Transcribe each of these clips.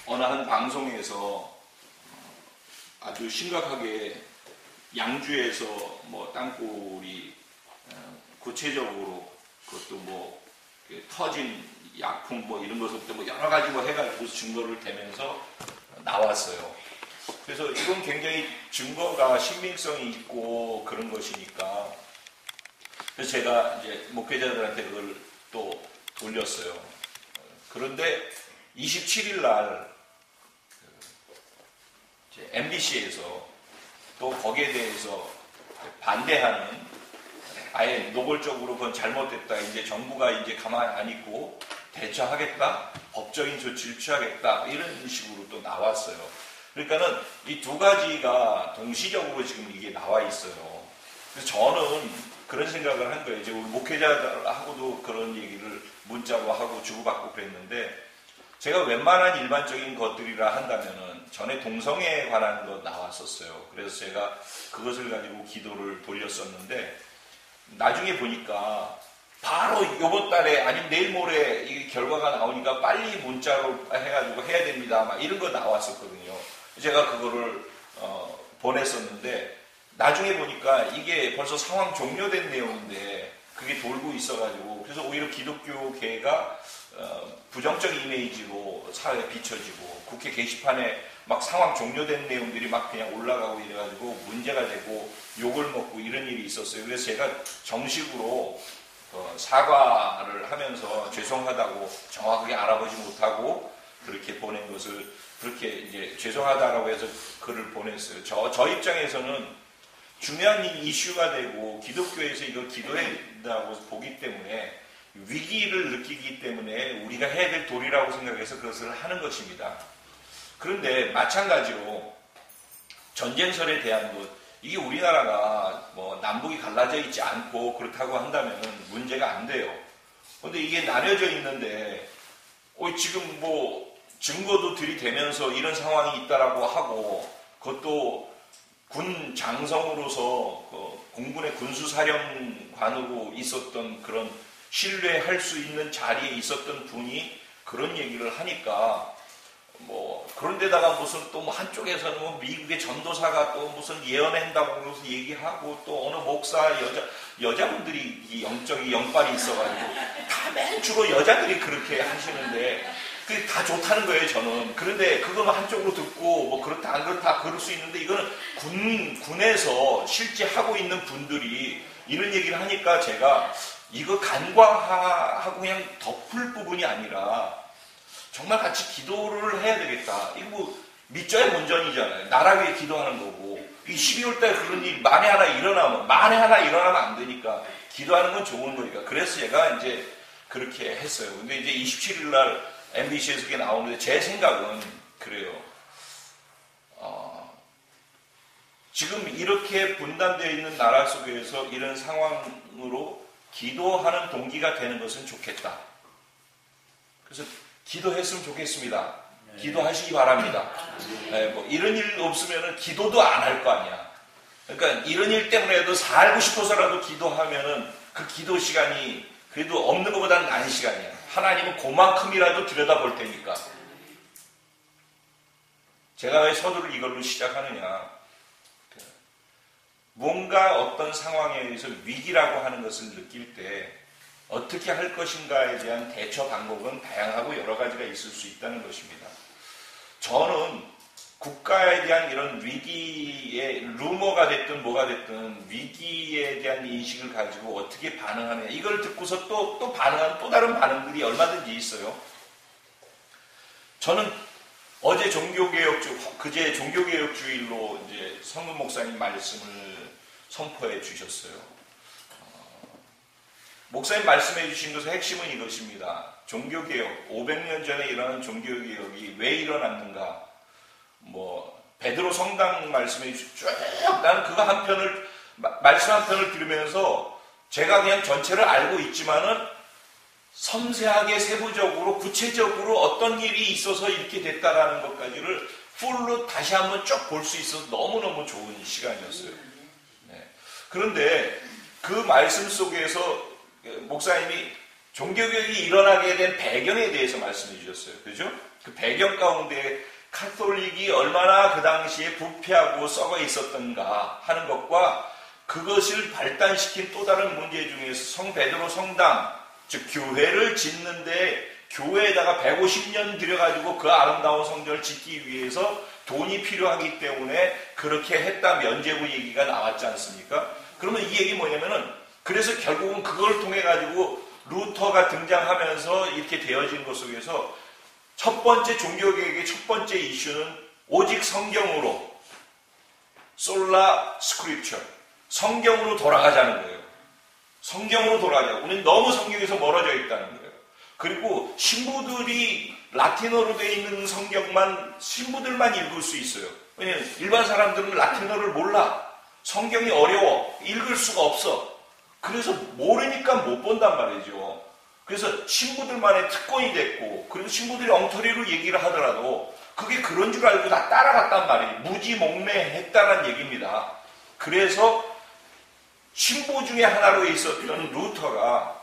어느 한 방송에서 아주 심각하게 양주에서 뭐 땅굴이 구체적으로 그것도 뭐 터진 약품 뭐 이런 것부터 뭐 여러 가지 뭐 해가지고 증거를 대면서 나왔어요. 그래서 이건 굉장히 증거가 신빙성이 있고 그런 것이니까 그래서 제가 이제 목회자들한테 그걸 또 돌렸어요. 그런데 27일 날 MBC에서 또 거기에 대해서 반대하는 아예 노골적으로 그건 잘못됐다. 이제 정부가 이제 가만히 안 있고 대처하겠다. 법적인 조치를 취하겠다. 이런 식으로 또 나왔어요. 그러니까는 이 두 가지가 동시적으로 지금 이게 나와 있어요. 그래서 저는 그런 생각을 한 거예요. 이제 우리 목회자하고도 그런 얘기를 문자로 하고 주고받고 그랬는데 제가 웬만한 일반적인 것들이라 한다면은 전에 동성애에 관한 거 나왔었어요. 그래서 제가 그것을 가지고 기도를 돌렸었는데 나중에 보니까 바로 이번 달에 아니면 내일 모레 이 결과가 나오니까 빨리 문자로 해가지고 해야 됩니다. 막 이런 거 나왔었거든요. 제가 그거를 보냈었는데 나중에 보니까 이게 벌써 상황 종료된 내용인데 그게 돌고 있어가지고 그래서 오히려 기독교계가 부정적 이미지로 사회에 비춰지고 국회 게시판에 막 상황 종료된 내용들이 막 그냥 올라가고 이래가지고 문제가 되고 욕을 먹고 이런 일이 있었어요. 그래서 제가 정식으로 사과를 하면서 죄송하다고 정확하게 알아보지 못하고 그렇게 보낸 것을 그렇게 이제 죄송하다라고 해서 글을 보냈어요. 저 입장에서는 중요한 이슈가 되고 기독교에서 이걸 기도해야 된다고 보기 때문에 위기를 느끼기 때문에 우리가 해야 될 도리라고 생각해서 그것을 하는 것입니다. 그런데 마찬가지로 전쟁설에 대한 것, 이게 우리나라가 뭐 남북이 갈라져 있지 않고 그렇다고 한다면 문제가 안 돼요. 그런데 이게 나뉘어져 있는데 지금 뭐 증거도 들이대면서 이런 상황이 있다라고 하고 그것도 군 장성으로서 공군의 군수사령관으로 있었던 그런 신뢰할 수 있는 자리에 있었던 분이 그런 얘기를 하니까 뭐 그런데다가 무슨 또 뭐 한쪽에서는 뭐 미국의 전도사가 또 무슨 예언한다고 그러면서 얘기하고 또 어느 목사 여자분들이 이 영빨이 있어가지고 다 맨 주로 여자들이 그렇게 하시는데 그게 다 좋다는 거예요 저는. 그런데 그거는 한쪽으로 듣고 뭐 그렇다 안 그렇다 그럴 수 있는데 이거는 군에서 실제 하고 있는 분들이 이런 얘기를 하니까 제가 이거 간과하고 그냥 덮을 부분이 아니라 정말 같이 기도를 해야 되겠다. 이거 뭐 밑져야 본전이잖아요. 나라 위해 기도하는 거고. 이 12월 달에 그런 일이 만에 하나 일어나면 안 되니까 기도하는 건 좋은 거니까. 그래서 제가 이제 그렇게 했어요. 근데 이제 27일 날 MBC에서 그게 나오는데 제 생각은 그래요. 지금 이렇게 분단되어 있는 나라 속에서 이런 상황으로 기도하는 동기가 되는 것은 좋겠다. 그래서 기도했으면 좋겠습니다. 기도하시기 바랍니다. 뭐 이런 일 없으면 기도도 안 할 거 아니야. 그러니까 이런 일 때문에도 살고 싶어서라도 기도하면은 그 기도 시간이 그래도 없는 것보다는 나은 시간이야. 하나님은 그만큼이라도 들여다볼 테니까. 제가 왜 서두를 이걸로 시작하느냐. 뭔가 어떤 상황에 의해서 위기라고 하는 것을 느낄 때 어떻게 할 것인가에 대한 대처 방법은 다양하고 여러 가지가 있을 수 있다는 것입니다. 저는 국가에 대한 이런 위기의 루머가 됐든 뭐가 됐든 위기에 대한 인식을 가지고 어떻게 반응하느냐. 이걸 듣고서 또 반응하는 또 다른 반응들이 얼마든지 있어요. 저는 어제 그제 종교개혁주일로 이제 성근 목사님 말씀을 선포해 주셨어요. 목사님 말씀해 주신 것의 핵심은 이것입니다. 종교개혁, 500년 전에 일어난 종교개혁이 왜 일어났는가? 뭐 베드로 성당 말씀해 주시죠. 나는 그거 말씀 한 편을 들으면서 제가 그냥 전체를 알고 있지만은 섬세하게 세부적으로 구체적으로 어떤 일이 있어서 이렇게 됐다라는 것까지를 풀로 다시 한번 쭉 볼 수 있어서 너무너무 좋은 시간이었어요. 네. 그런데 그 말씀 속에서 목사님이 종교개혁이 일어나게 된 배경에 대해서 말씀해 주셨어요. 그죠? 그 배경 가운데 카톨릭이 얼마나 그 당시에 부패하고 썩어 있었던가 하는 것과 그것을 발단시킨 또 다른 문제 중에서 성 베드로 성당, 즉 교회를 짓는데 교회에다가 150년 들여가지고 그 아름다운 성전을 짓기 위해서 돈이 필요하기 때문에 그렇게 했다 면죄부 얘기가 나왔지 않습니까? 그러면 이 얘기 뭐냐면은 그래서 결국은 그걸 통해 가지고 루터가 등장하면서 이렇게 되어진 것 속에서 첫 번째 종교개혁의 첫 번째 이슈는 오직 성경으로 솔라 스크립처 성경으로 돌아가자는 거예요. 성경으로 돌아가자. 우리는 너무 성경에서 멀어져 있다는 거예요. 그리고 신부들이 라틴어로 되어 있는 성경만 신부들만 읽을 수 있어요. 왜냐하면 일반 사람들은 라틴어를 몰라. 성경이 어려워. 읽을 수가 없어. 그래서 모르니까 못 본단 말이죠. 그래서 신부들만의 특권이 됐고 그리고 신부들이 엉터리로 얘기를 하더라도 그게 그런 줄 알고 다 따라갔단 말이에요. 무지몽매했다는 얘기입니다. 그래서 신부 중에 하나로 있었던 루터가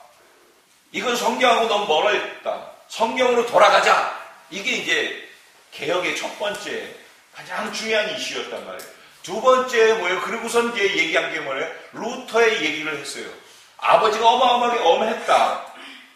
이건 성경하고 너무 멀어있다. 성경으로 돌아가자. 이게 이제 개혁의 첫 번째 가장 중요한 이슈였단 말이에요. 두 번째 뭐예요? 그리고선 이제 얘기한 게 뭐예요? 루터의 얘기를 했어요. 아버지가 어마어마하게 엄했다.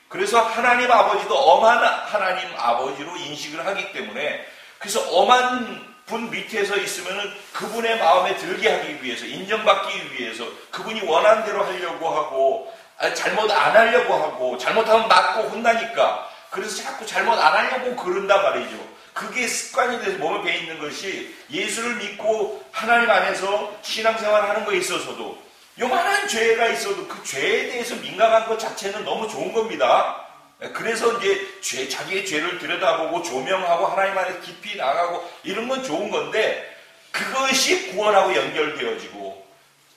그래서 하나님 아버지도 엄한 하나님 아버지로 인식을 하기 때문에 그래서 엄한 분 밑에서 있으면은 그분의 마음에 들게 하기 위해서 인정받기 위해서 그분이 원하는 대로 하려고 하고 잘못 안 하려고 하고 잘못하면 맞고 혼나니까 그래서 자꾸 잘못 안 하려고 그런단 말이죠. 그게 습관이 돼서 몸에 배어 있는 것이 예수를 믿고 하나님 안에서 신앙생활하는 거에 있어서도 요만한 죄가 있어도 그 죄에 대해서 민감한 것 자체는 너무 좋은 겁니다. 그래서 이제 자기의 죄를 들여다보고 조명하고 하나님 안에 깊이 나가고 이런 건 좋은 건데 그것이 구원하고 연결되어지고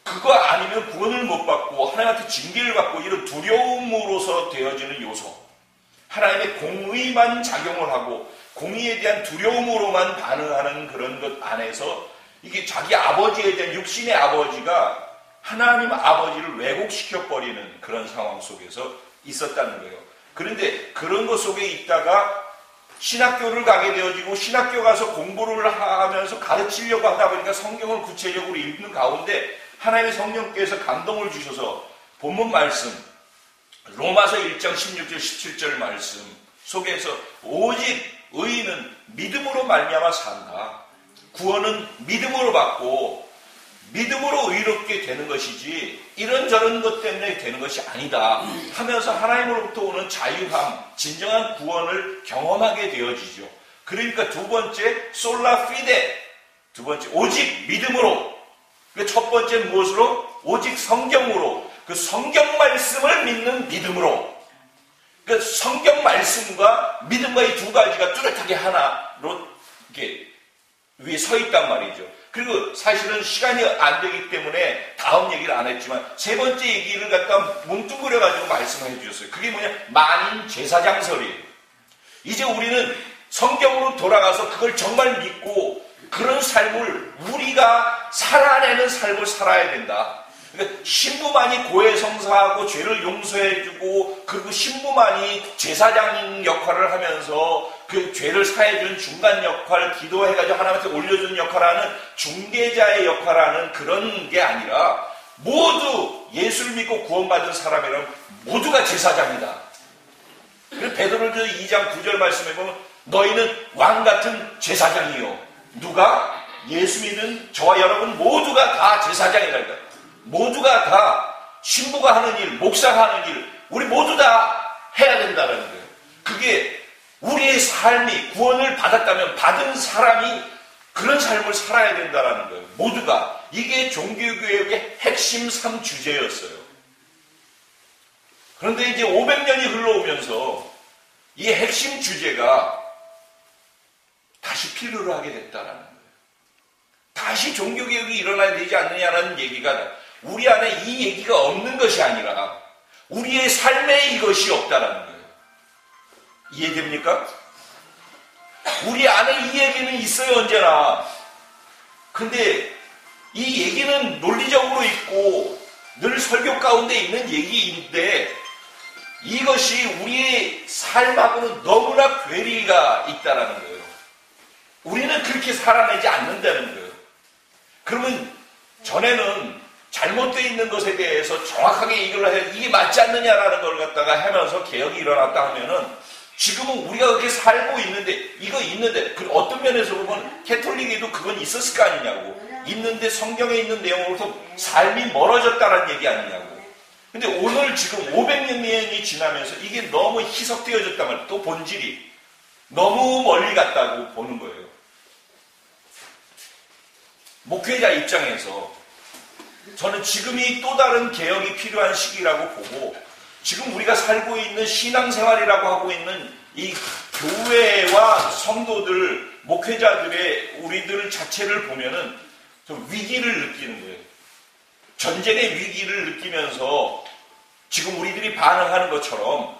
그거 아니면 구원을 못 받고 하나님한테 징계를 받고 이런 두려움으로서 되어지는 요소 하나님의 공의만 작용을 하고 공의에 대한 두려움으로만 반응하는 그런 것 안에서 이게 자기 아버지에 대한 육신의 아버지가 하나님 아버지를 왜곡시켜버리는 그런 상황 속에서 있었다는 거예요. 그런데 그런 것 속에 있다가 신학교를 가게 되어지고 신학교 가서 공부를 하면서 가르치려고 하다 보니까 성경을 구체적으로 읽는 가운데 하나님의 성령께서 감동을 주셔서 본문 말씀 로마서 1장 16절 17절 말씀 속에서 오직 의인은 믿음으로 말미암아 산다. 구원은 믿음으로 받고 믿음으로 의롭게 되는 것이지 이런저런 것 때문에 되는 것이 아니다 하면서 하나님으로부터 오는 자유함, 진정한 구원을 경험하게 되어지죠. 그러니까 두 번째 솔라 피데, 두 번째 오직 믿음으로, 첫 번째 무엇으로? 오직 성경으로, 그 성경 말씀을 믿는 믿음으로. 그 성경 말씀과 믿음과 이 두 가지가 뚜렷하게 하나로 이렇게 위에 서 있단 말이죠. 그리고 사실은 시간이 안 되기 때문에 다음 얘기를 안 했지만 세 번째 얘기를 갖다 뭉뚱그려가지고 말씀을 해주셨어요. 그게 뭐냐? 만인 제사장설이에요. 이제 우리는 성경으로 돌아가서 그걸 정말 믿고 그런 삶을 우리가 살아내는 삶을 살아야 된다. 그러니까 신부만이 고해성사하고 죄를 용서해주고 그리고 신부만이 제사장 역할을 하면서 그 죄를 사해주는 중간 역할, 기도해가지고 하나님한테 올려주는 역할하는 중개자의 역할하는 그런 게 아니라 모두 예수를 믿고 구원받은 사람이라면 모두가 제사장이다. 그래서 베드로전서 2장 9절 말씀에 보면 너희는 왕같은 제사장이요. 누가? 예수 믿는 저와 여러분 모두가 다 제사장이라니까. 모두가 다 신부가 하는 일, 목사가 하는 일, 우리 모두 다 해야 된다는 거예요. 그게 우리의 삶이 구원을 받았다면 받은 사람이 그런 삶을 살아야 된다는 거예요. 모두가. 이게 종교개혁의 핵심 3주제였어요. 그런데 이제 500년이 흘러오면서 이 핵심 주제가 다시 필요로 하게 됐다는 거예요. 다시 종교개혁이 일어나야 되지 않느냐라는 얘기가 우리 안에 이 얘기가 없는 것이 아니라 우리의 삶에 이것이 없다라는 거예요. 이해됩니까? 우리 안에 이 얘기는 있어요, 언제나. 근데 이 얘기는 논리적으로 있고 늘 설교 가운데 있는 얘기인데 이것이 우리의 삶하고는 너무나 괴리가 있다는 거예요. 우리는 그렇게 살아내지 않는다는 거예요. 그러면 전에는 잘못되어 있는 것에 대해서 정확하게 이걸 해, 이게 맞지 않느냐라는 걸 갖다가 하면서 개혁이 일어났다 하면은 지금은 우리가 그렇게 살고 있는데, 이거 있는데, 어떤 면에서 보면 캐톨릭에도 그건 있었을 거 아니냐고. 있는데 성경에 있는 내용으로서 삶이 멀어졌다는 얘기 아니냐고. 근데 오늘 지금 500년이 지나면서 이게 너무 희석되어졌단 말이에요. 또 본질이 너무 멀리 갔다고 보는 거예요. 목회자 입장에서 저는 지금이 또 다른 개혁이 필요한 시기라고 보고, 지금 우리가 살고 있는 신앙생활이라고 하고 있는 이 교회와 성도들, 목회자들의 우리들 자체를 보면은 좀 위기를 느끼는 거예요. 전쟁의 위기를 느끼면서 지금 우리들이 반응하는 것처럼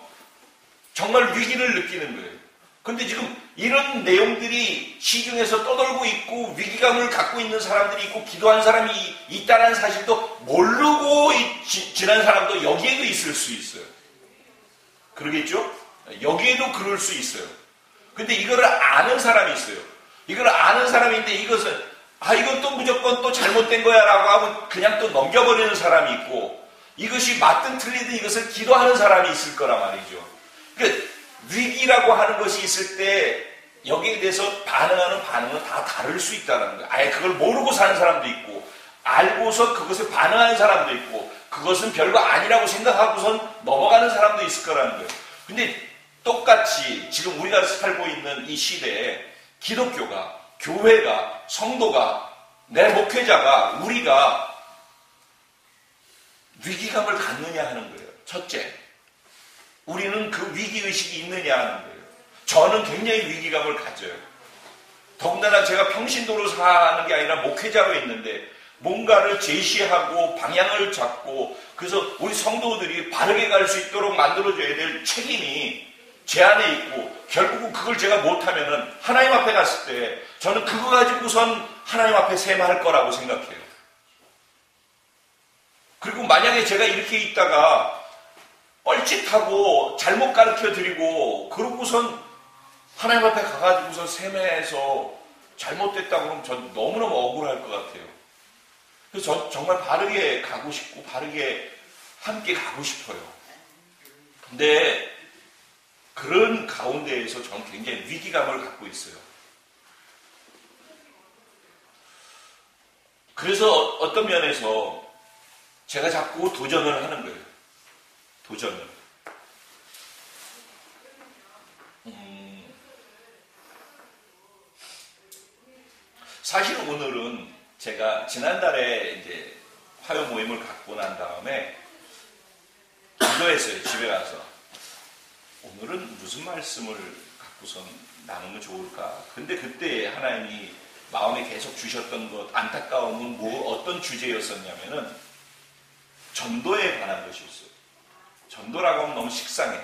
정말 위기를 느끼는 거예요. 근데 지금 이런 내용들이 시중에서 떠돌고 있고 위기감을 갖고 있는 사람들이 있고 기도한 사람이 있다는 사실도 모르고 지난 사람도 여기에도 있을 수 있어요. 그러겠죠? 여기에도 그럴 수 있어요. 근데 이거를 아는 사람이 있어요. 이걸 아는 사람인데 이것은 이것도 무조건 또 잘못된 거야 라고 하고 그냥 또 넘겨버리는 사람이 있고, 이것이 맞든 틀리든 이것을 기도하는 사람이 있을 거란 말이죠. 그러니까 위기라고 하는 것이 있을 때 여기에 대해서 반응하는 반응은 다 다를 수 있다는 거예요. 아예 그걸 모르고 사는 사람도 있고, 알고서 그것을 반응하는 사람도 있고, 그것은 별거 아니라고 생각하고선 넘어가는 사람도 있을 거라는 거예요. 근데 똑같이 지금 우리가 살고 있는 이 시대에 기독교가, 교회가, 성도가, 내 목회자가, 우리가 위기감을 갖느냐 하는 거예요. 첫째, 우리는 그 위기의식이 있느냐 하는 거예요. 저는 굉장히 위기감을 가져요. 더군다나 제가 평신도로 사는 게 아니라 목회자로 있는데 뭔가를 제시하고 방향을 잡고, 그래서 우리 성도들이 바르게 갈 수 있도록 만들어줘야 될 책임이 제 안에 있고, 결국은 그걸 제가 못하면은 하나님 앞에 갔을 때 저는 그거 가지고선 하나님 앞에 셈할 거라고 생각해요. 그리고 만약에 제가 이렇게 있다가 뻘짓하고 잘못 가르쳐 드리고 그러고선 하나님 앞에 가가지고서 셈해서 잘못됐다고 그러면 전 너무너무 억울할 것 같아요. 그래서 전 정말 바르게 가고 싶고 바르게 함께 가고 싶어요. 근데 그런 가운데에서 저는 굉장히 위기감을 갖고 있어요. 그래서 어떤 면에서 제가 자꾸 도전을 하는 거예요. 도전을. 사실 오늘은 제가 지난달에 이제 화요 모임을 갖고 난 다음에 기도했어요. 집에 가서. 오늘은 무슨 말씀을 갖고선 나누면 좋을까? 근데 그때 하나님이 마음에 계속 주셨던 것, 안타까움은 어떤 주제였었냐면은 전도에 관한 것이었어요. 전도라고 하면 너무 식상해.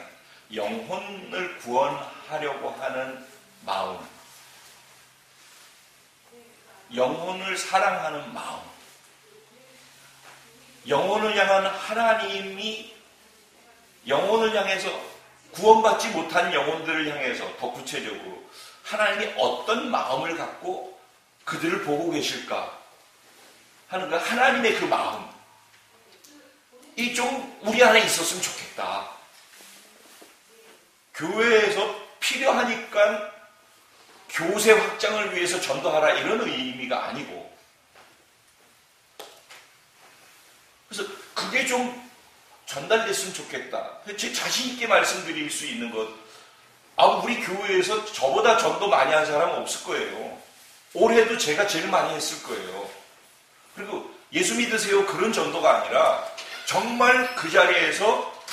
영혼을 구원하려고 하는 마음. 영혼을 사랑하는 마음. 영혼을 향한 하나님이 영혼을 향해서 구원받지 못한 영혼들을 향해서 더 구체적으로 하나님이 어떤 마음을 갖고 그들을 보고 계실까 하는 그 하나님의 그 마음. 이 좀 우리 안에 있었으면 좋겠다. 교회에서 필요하니까 교세 확장을 위해서 전도하라 이런 의미가 아니고, 그래서 그게 좀 전달됐으면 좋겠다. 제 자신 있게 말씀드릴 수 있는 것, 우리 교회에서 저보다 전도 많이 한 사람은 없을 거예요. 올해도 제가 제일 많이 했을 거예요. 그리고 예수 믿으세요 그런 전도가 아니라 정말 그 자리에서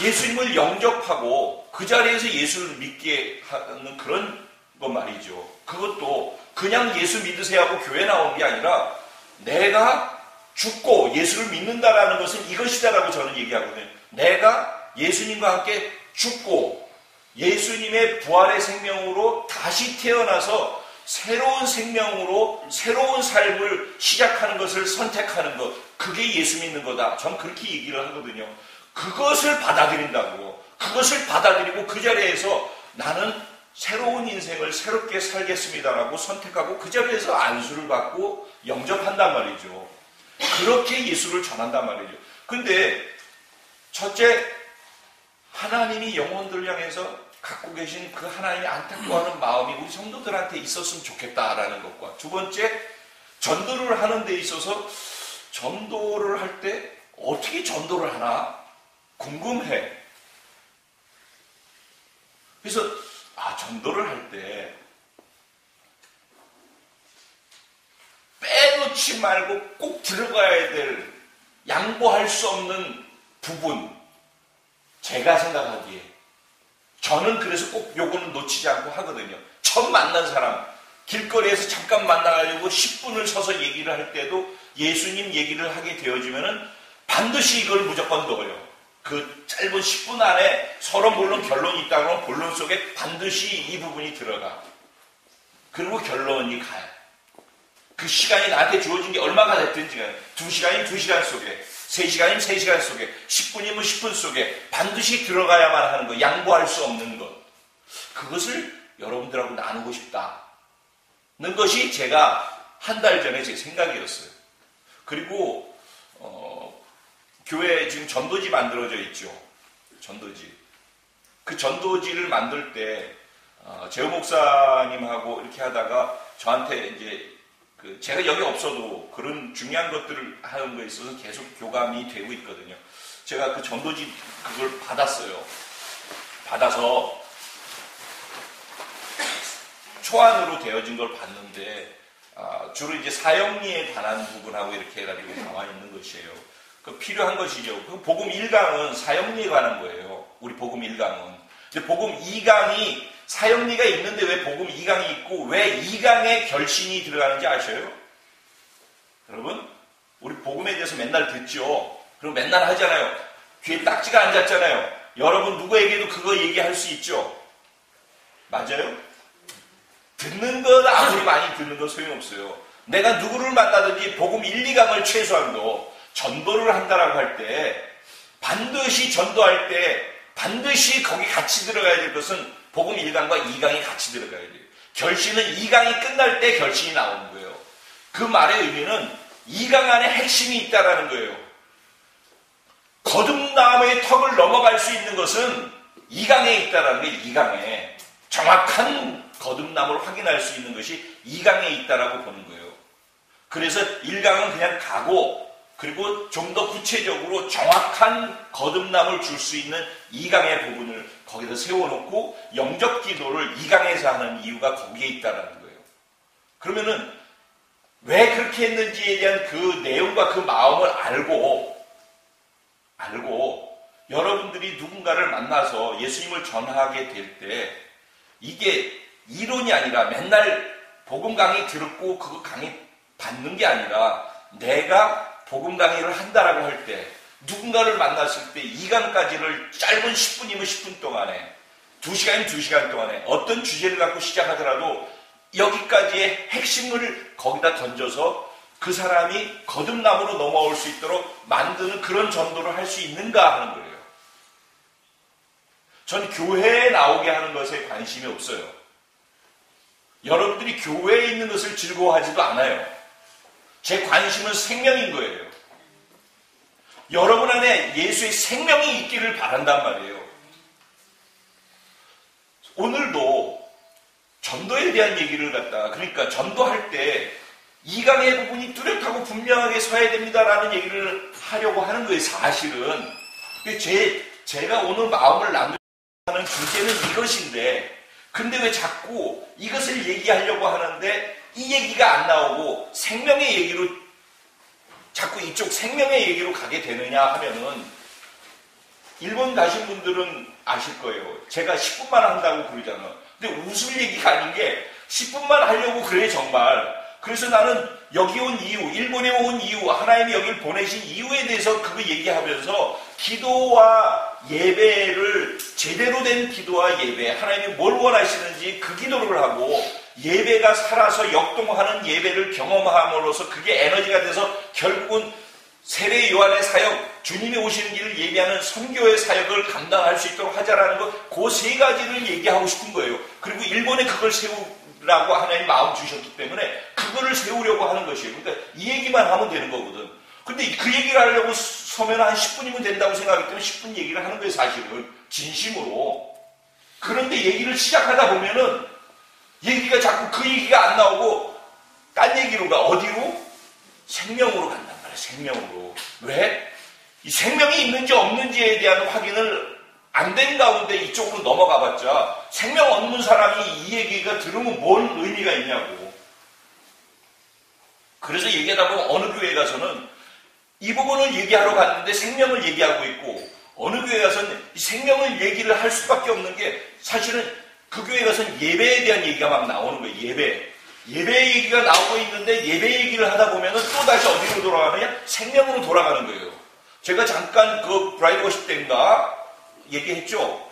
예수님을 영접하고 그 자리에서 예수를 믿게 하는 그런 것 말이죠. 그것도 그냥 예수 믿으세요 하고 교회 나오는 게 아니라 내가 죽고 예수를 믿는다라는 것은 이것이다라고 저는 얘기하거든요. 내가 예수님과 함께 죽고 예수님의 부활의 생명으로 다시 태어나서 새로운 생명으로 새로운 삶을 시작하는 것을 선택하는 것, 그게 예수 믿는 거다. 전 그렇게 얘기를 하거든요. 그것을 받아들인다고. 그것을 받아들이고 그 자리에서 나는 새로운 인생을 새롭게 살겠습니다라고 선택하고 그 자리에서 안수를 받고 영접한단 말이죠. 그렇게 예수를 전한단 말이죠. 근데 첫째, 하나님이 영혼들을 향해서 갖고 계신 그 하나님의 안타까워하는 마음이 우리 성도들한테 있었으면 좋겠다라는 것과, 두 번째, 전도를 하는 데 있어서 전도를 할 때 어떻게 전도를 하나 궁금해. 그래서 전도를 할 때 빼놓지 말고 꼭 들어가야 될, 양보할 수 없는 부분, 제가 생각하기에 저는 그래서 꼭 요거는 놓치지 않고 하거든요. 처음 만난 사람, 길거리에서 잠깐 만나가지고 10분을 서서 얘기를 할 때도 예수님 얘기를 하게 되어지면은 반드시 이걸 무조건 넣어요. 그 짧은 10분 안에 서로 물론 결론이 있다 그러면 본론 속에 반드시 이 부분이 들어가. 그리고 결론이 가요. 그 시간이 나한테 주어진 게 얼마가 됐든지 간에 2시간이면 2시간 속에, 3시간이면 3시간 속에, 10분이면 10분 속에 반드시 들어가야만 하는 것, 양보할 수 없는 것. 그것을 여러분들하고 나누고 싶다는 것이 제가 한 달 전에 제 생각이었어요. 그리고 교회에 지금 전도지 만들어져 있죠. 전도지. 그 전도지를 만들 때 재호 목사님하고 이렇게 하다가 저한테 이제 제가 여기 없어도 그런 중요한 것들을 하는 거에 있어서 계속 교감이 되고 있거든요. 제가 그 전도지 그걸 받았어요. 받아서 초안으로 되어진 걸 봤는데 주로 이제 사형리에 관한 부분하고 이렇게 해가지고 나와 있는 것이에요. 그 필요한 것이죠. 그 복음 1강은 사형리에 관한 거예요. 우리 복음 1강은. 근데 복음 2강이 사형리가 있는데 왜 복음 2강이 있고 왜 2강에 결신이 들어가는지 아셔요? 여러분, 우리 복음에 대해서 맨날 듣죠. 그리고 맨날 하잖아요. 귀에 딱지가 앉았잖아요. 여러분 누구에게도 그거 얘기할 수 있죠. 맞아요? 듣는 것 아무리 많이 듣는 건 소용없어요. 내가 누구를 만나든지 복음 1, 2강을 최소한도 전도를 한다라고 할 때 반드시 전도할 때 반드시 거기 같이 들어가야 될 것은 복음 1강과 2강이 같이 들어가야 돼요. 결신은 2강이 끝날 때 결신이 나오는 거예요. 그 말의 의미는 2강 안에 핵심이 있다라는 거예요. 거듭남의 턱을 넘어갈 수 있는 것은 2강에 있다라는 게 2강에 정확한 거듭남을 확인할 수 있는 것이 2강에 있다라고 보는 거예요. 그래서 1강은 그냥 가고 그리고 좀 더 구체적으로 정확한 거듭남을 줄 수 있는 2강의 부분을 거기다 세워놓고 영접 기도를 2강에서 하는 이유가 거기에 있다라는 거예요. 그러면은 왜 그렇게 했는지에 대한 그 내용과 그 마음을 알고 여러분들이 누군가를 만나서 예수님을 전하게 될 때 이게 이론이 아니라 맨날 복음 강의 듣고 그거 강의 받는 게 아니라 내가 복음 강의를 한다라고 할 때 누군가를 만났을 때 2강까지를 짧은 10분이면 10분 동안에 2시간이면 2시간 동안에 어떤 주제를 갖고 시작하더라도 여기까지의 핵심을 거기다 던져서 그 사람이 거듭남으로 넘어올 수 있도록 만드는 그런 전도를 할 수 있는가 하는 거예요. 전 교회에 나오게 하는 것에 관심이 없어요. 여러분들이 교회에 있는 것을 즐거워하지도 않아요. 제 관심은 생명인 거예요. 여러분 안에 예수의 생명이 있기를 바란단 말이에요. 오늘도 전도에 대한 얘기를 갖다가 그러니까 전도할 때 2강의 부분이 뚜렷하고 분명하게 서야 됩니다라는 얘기를 하려고 하는 거예요. 사실은. 제가 오늘 마음을 나누는 주제는 이것인데 근데 왜 자꾸 이것을 얘기하려고 하는데 이 얘기가 안 나오고 생명의 얘기로 자꾸 이쪽 생명의 얘기로 가게 되느냐 하면은 일본 가신 분들은 아실 거예요. 제가 10분만 한다고 그러잖아. 근데 웃을 얘기가 아닌 게 10분만 하려고 그래 정말. 그래서 나는 여기 온 이유, 일본에 온 이유, 하나님이 여기를 보내신 이유에 대해서 그거 얘기하면서 기도와 예배를 제대로 된 기도와 예배, 하나님이 뭘 원하시는지 그 기도를 하고 예배가 살아서 역동하는 예배를 경험함으로써 그게 에너지가 돼서 결국은 세례 요한의 사역 주님이 오시는 길을 예비하는 선교의 사역을 감당할 수 있도록 하자라는 것, 그 세 가지를 얘기하고 싶은 거예요. 그리고 일본에 그걸 세우라고 하나님 마음 주셨기 때문에 그거를 세우려고 하는 것이에요. 그러니까 이 얘기만 하면 되는 거거든. 근데 그 얘기를 하려고 서면 한 10분이면 된다고 생각하기 때문에 10분 얘기를 하는 거예요, 사실은. 진심으로. 그런데 얘기를 시작하다 보면은 얘기가 자꾸 그 얘기가 안 나오고 딴 얘기로 가. 어디로? 생명으로 간단 말이에요. 생명으로. 왜? 이 생명이 있는지 없는지에 대한 확인을 안 된 가운데 이쪽으로 넘어가 봤자 생명 없는 사람이 이 얘기가 들으면 뭔 의미가 있냐고. 그래서 얘기하다 보면 어느 교회 가서는 이 부분을 얘기하러 갔는데 생명을 얘기하고 있고, 어느 교회 가서는 이 생명을 얘기를 할 수밖에 없는 게 사실은 그 교회 가서는 예배에 대한 얘기가 막 나오는 거예요. 예배 얘기가 나오고 있는데 예배 얘기를 하다 보면은 또 다시 어디로 돌아가느냐? 생명으로 돌아가는 거예요. 제가 잠깐 그 브라이드 워십 때인가 얘기했죠.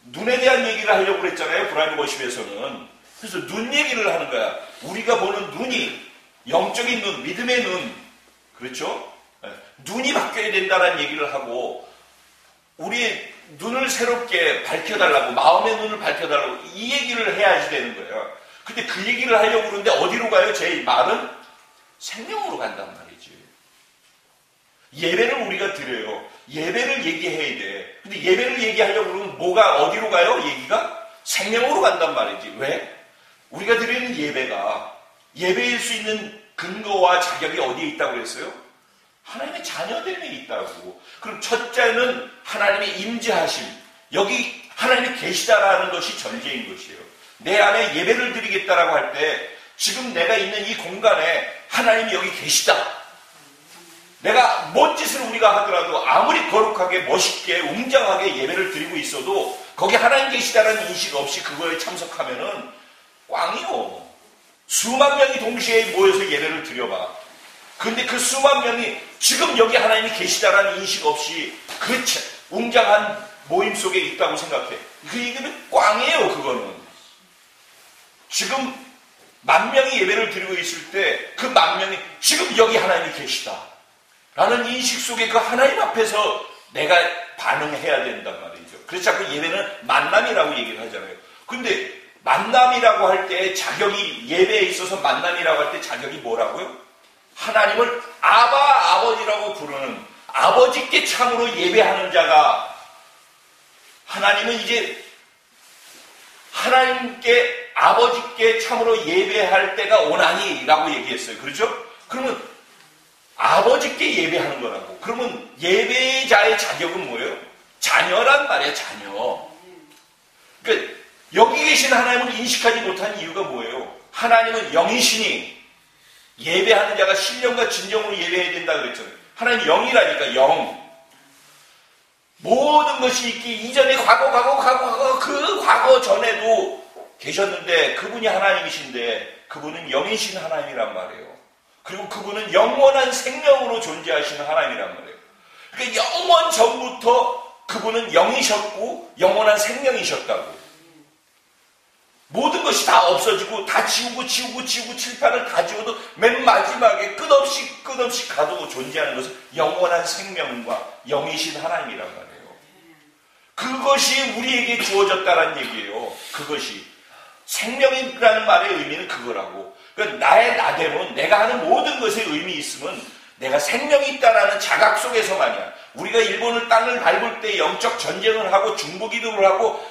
눈에 대한 얘기를 하려고 그랬잖아요. 브라이드 워십에서는. 그래서 눈 얘기를 하는 거야. 우리가 보는 눈이 영적인 눈, 믿음의 눈, 그렇죠? 눈이 바뀌어야 된다는 얘기를 하고, 우리 눈을 새롭게 밝혀달라고, 마음의 눈을 밝혀달라고 이 얘기를 해야지 되는 거예요. 근데 그 얘기를 하려고 그러는데 어디로 가요? 제 말은 생명으로 간단 말이지. 예배를 우리가 드려요. 예배를 얘기해야 돼. 근데 예배를 얘기하려고 그러면 뭐가 어디로 가요? 얘기가 생명으로 간단 말이지. 왜? 우리가 드리는 예배가 예배일 수 있는 근거와 자격이 어디에 있다고 그랬어요? 하나님의 자녀됨에 있다고. 그럼 첫째는 하나님의 임재하심. 여기 하나님이 계시다라는 것이 전제인 것이에요. 내 안에 예배를 드리겠다라고 할 때 지금 내가 있는 이 공간에 하나님이 여기 계시다. 내가 뭔 짓을 우리가 하더라도 아무리 거룩하게 멋있게 웅장하게 예배를 드리고 있어도 거기 하나님 계시다라는 인식 없이 그거에 참석하면은 꽝이요. 수만 명이 동시에 모여서 예배를 드려봐. 근데 그 수만 명이 지금 여기 하나님이 계시다라는 인식 없이 그 웅장한 모임 속에 있다고 생각해. 그 얘기는 꽝이에요, 그거는. 지금 10,000명이 예배를 드리고 있을 때 그 10,000명이 지금 여기 하나님이 계시다 라는 인식 속에 그 하나님 앞에서 내가 반응해야 된단 말이죠. 그래서 자꾸 예배는 만남이라고 얘기를 하잖아요. 근데 만남이라고 할 때 자격이, 예배에 있어서 만남이라고 할 때 자격이 뭐라고요? 하나님을 아버지라고 부르는, 아버지께 참으로 예배하는 자가, 하나님은 이제 하나님께, 아버지께 참으로 예배할 때가 오나니 라고 얘기했어요. 그렇죠? 그러면 아버지께 예배하는 거라고. 그러면 예배자의 자격은 뭐예요? 자녀란 말이에요. 자녀. 그러니까 여기 계신 하나님을 인식하지 못한 이유가 뭐예요? 하나님은 영이시니 예배하는 자가 신령과 진정으로 예배해야 된다 그랬잖아요. 하나님 영이라니까, 영. 모든 것이 있기 이전에 과거 그 과거 전에도 계셨는데 그분이 하나님이신데 그분은 영이신 하나님이란 말이에요. 그리고 그분은 영원한 생명으로 존재하시는 하나님이란 말이에요. 그러니까 영원 전부터 그분은 영이셨고 영원한 생명이셨다고. 모든 것이 다 없어지고 다 지우고 칠판을 다 지워도 맨 마지막에 끝없이 가도 존재하는 것은 영원한 생명과 영이신 하나님이란 말이에요. 그것이 우리에게 주어졌다는 얘기예요. 그것이. 생명이라는 말의 의미는 그거라고. 그러니까 나의 나됨은 내가 하는 모든 것에 의미 있으면 내가 생명이 있다라는 자각 속에서만이야. 우리가 일본을 땅을 밟을 때 영적 전쟁을 하고 중보기도를 하고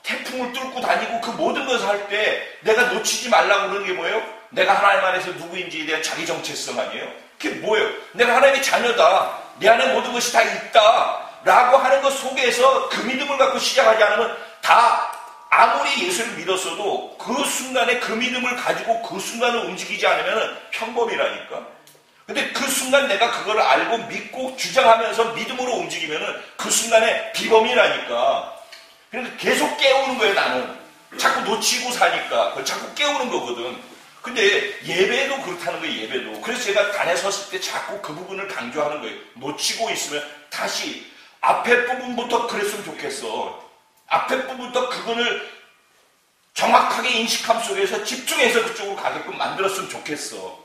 태풍을 뚫고 다니고 그 모든 것을 할 때 내가 놓치지 말라고 그러는 게 뭐예요? 내가 하나님 안에서 누구인지에 대한 자기 정체성 아니에요? 그게 뭐예요? 내가 하나님의 자녀다. 내 안에 모든 것이 다 있다. 라고 하는 것 속에서 그 믿음을 갖고 시작하지 않으면 다 아무리 예수를 믿었어도 그 순간에 그 믿음을 가지고 그 순간을 움직이지 않으면 평범이라니까. 근데 그 순간 내가 그걸 알고 믿고 주장하면서 믿음으로 움직이면 그 순간에 비범이라니까. 그러니까 계속 깨우는 거예요, 나는. 자꾸 놓치고 사니까. 그걸 자꾸 깨우는 거거든. 근데 예배도 그렇다는 거예요, 예배도. 그래서 제가 단에 섰을 때 자꾸 그 부분을 강조하는 거예요. 놓치고 있으면 다시 앞에 부분부터 그랬으면 좋겠어. 앞에 부분부터 그거를 정확하게 인식함 속에서 집중해서 그쪽으로 가게끔 만들었으면 좋겠어.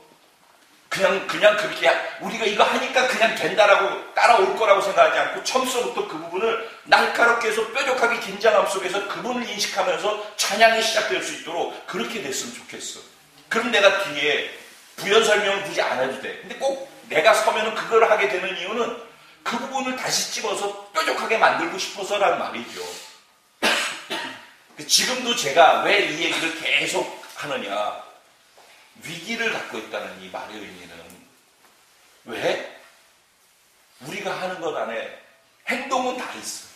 그냥 그렇게 우리가 이거 하니까 그냥 된다라고 따라올 거라고 생각하지 않고 처음부터 그 부분을 날카롭게 해서 뾰족하게 긴장함 속에서 그분을 인식하면서 찬양이 시작될 수 있도록 그렇게 됐으면 좋겠어. 그럼 내가 뒤에 부연 설명을 굳이 안 해도 돼. 근데 꼭 내가 서면은 그걸 하게 되는 이유는 그 부분을 다시 집어서 뾰족하게 만들고 싶어서라는 말이죠. 지금도 제가 왜 이 얘기를 계속 하느냐. 위기를 갖고 있다는 이 말의 의미는 왜? 우리가 하는 것 안에 행동은 다 있어.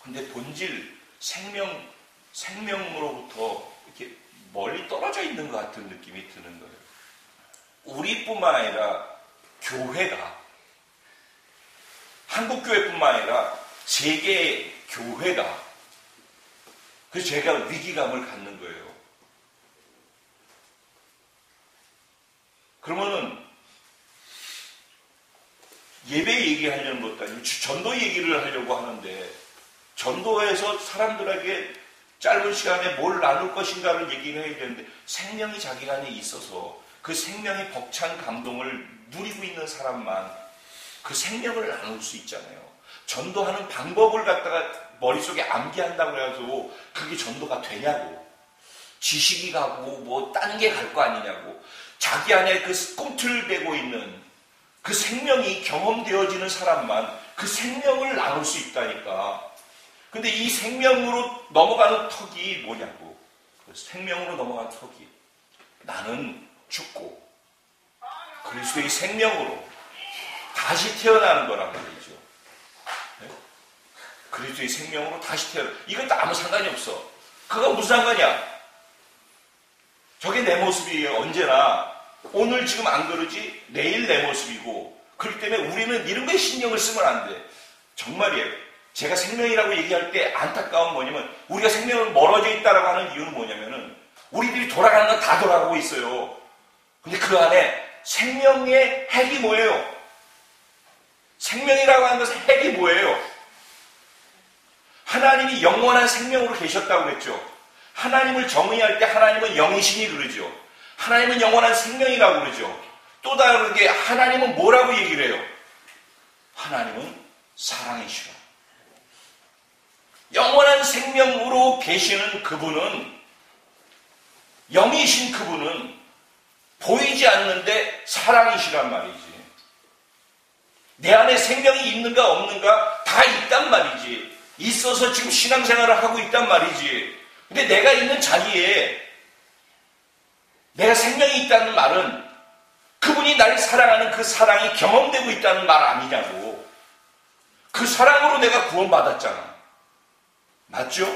근데 본질, 생명으로부터 이렇게 멀리 떨어져 있는 것 같은 느낌이 드는 거예요. 우리뿐만 아니라 교회가, 한국교회뿐만 아니라 세계의 교회가, 그래서 제가 위기감을 갖는 거예요. 그러면은 예배 얘기하려는 것도 아니고 전도 얘기를 하려고 하는데 전도에서 사람들에게 짧은 시간에 뭘 나눌 것인가를 얘기를 해야 되는데 생명이 자기 안에 있어서 그 생명의 벅찬 감동을 누리고 있는 사람만 그 생명을 나눌 수 있잖아요. 전도하는 방법을 갖다가 머릿속에 암기한다고 해서 그게 전도가 되냐고. 지식이 가고 뭐 딴 게 갈 거 아니냐고. 자기 안에 그 꿈틀대고 있는 그 생명이 경험되어지는 사람만 그 생명을 나눌 수 있다니까. 근데 이 생명으로 넘어가는 턱이 뭐냐고. 그 생명으로 넘어가는 턱이 나는 죽고 그리스도의 생명으로 다시 태어나는 거란 말이죠. 네? 그리스도의 생명으로 다시 태어나. 이건 아무 상관이 없어. 그거 무슨 상관이야? 저게 내 모습이에요. 언제나. 오늘 지금 안 그러지 내일 내 모습이고. 그렇기 때문에 우리는 이런 거에 신경을 쓰면 안 돼. 정말이에요. 제가 생명이라고 얘기할 때 안타까운 뭐냐면 우리가 생명을 멀어져 있다라고 하는 이유는 뭐냐면은 우리들이 돌아가는 건 다 돌아가고 있어요. 근데 그 안에 생명의 핵이 뭐예요? 생명이라고 하는 것은 핵이 뭐예요? 하나님이 영원한 생명으로 계셨다고 그랬죠. 하나님을 정의할 때 하나님은 영이시니 그러죠. 하나님은 영원한 생명이라고 그러죠. 또 다르게 하나님은 뭐라고 얘기를 해요? 하나님은 사랑이시라. 영원한 생명으로 계시는 그분은, 영이신 그분은 보이지 않는데 사랑이시란 말이지. 내 안에 생명이 있는가 없는가 다 있단 말이지. 있어서 지금 신앙생활을 하고 있단 말이지. 근데 내가 있는 자리에 내가 생명이 있다는 말은 그분이 나를 사랑하는 그 사랑이 경험되고 있다는 말 아니냐고. 그 사랑으로 내가 구원받았잖아. 맞죠?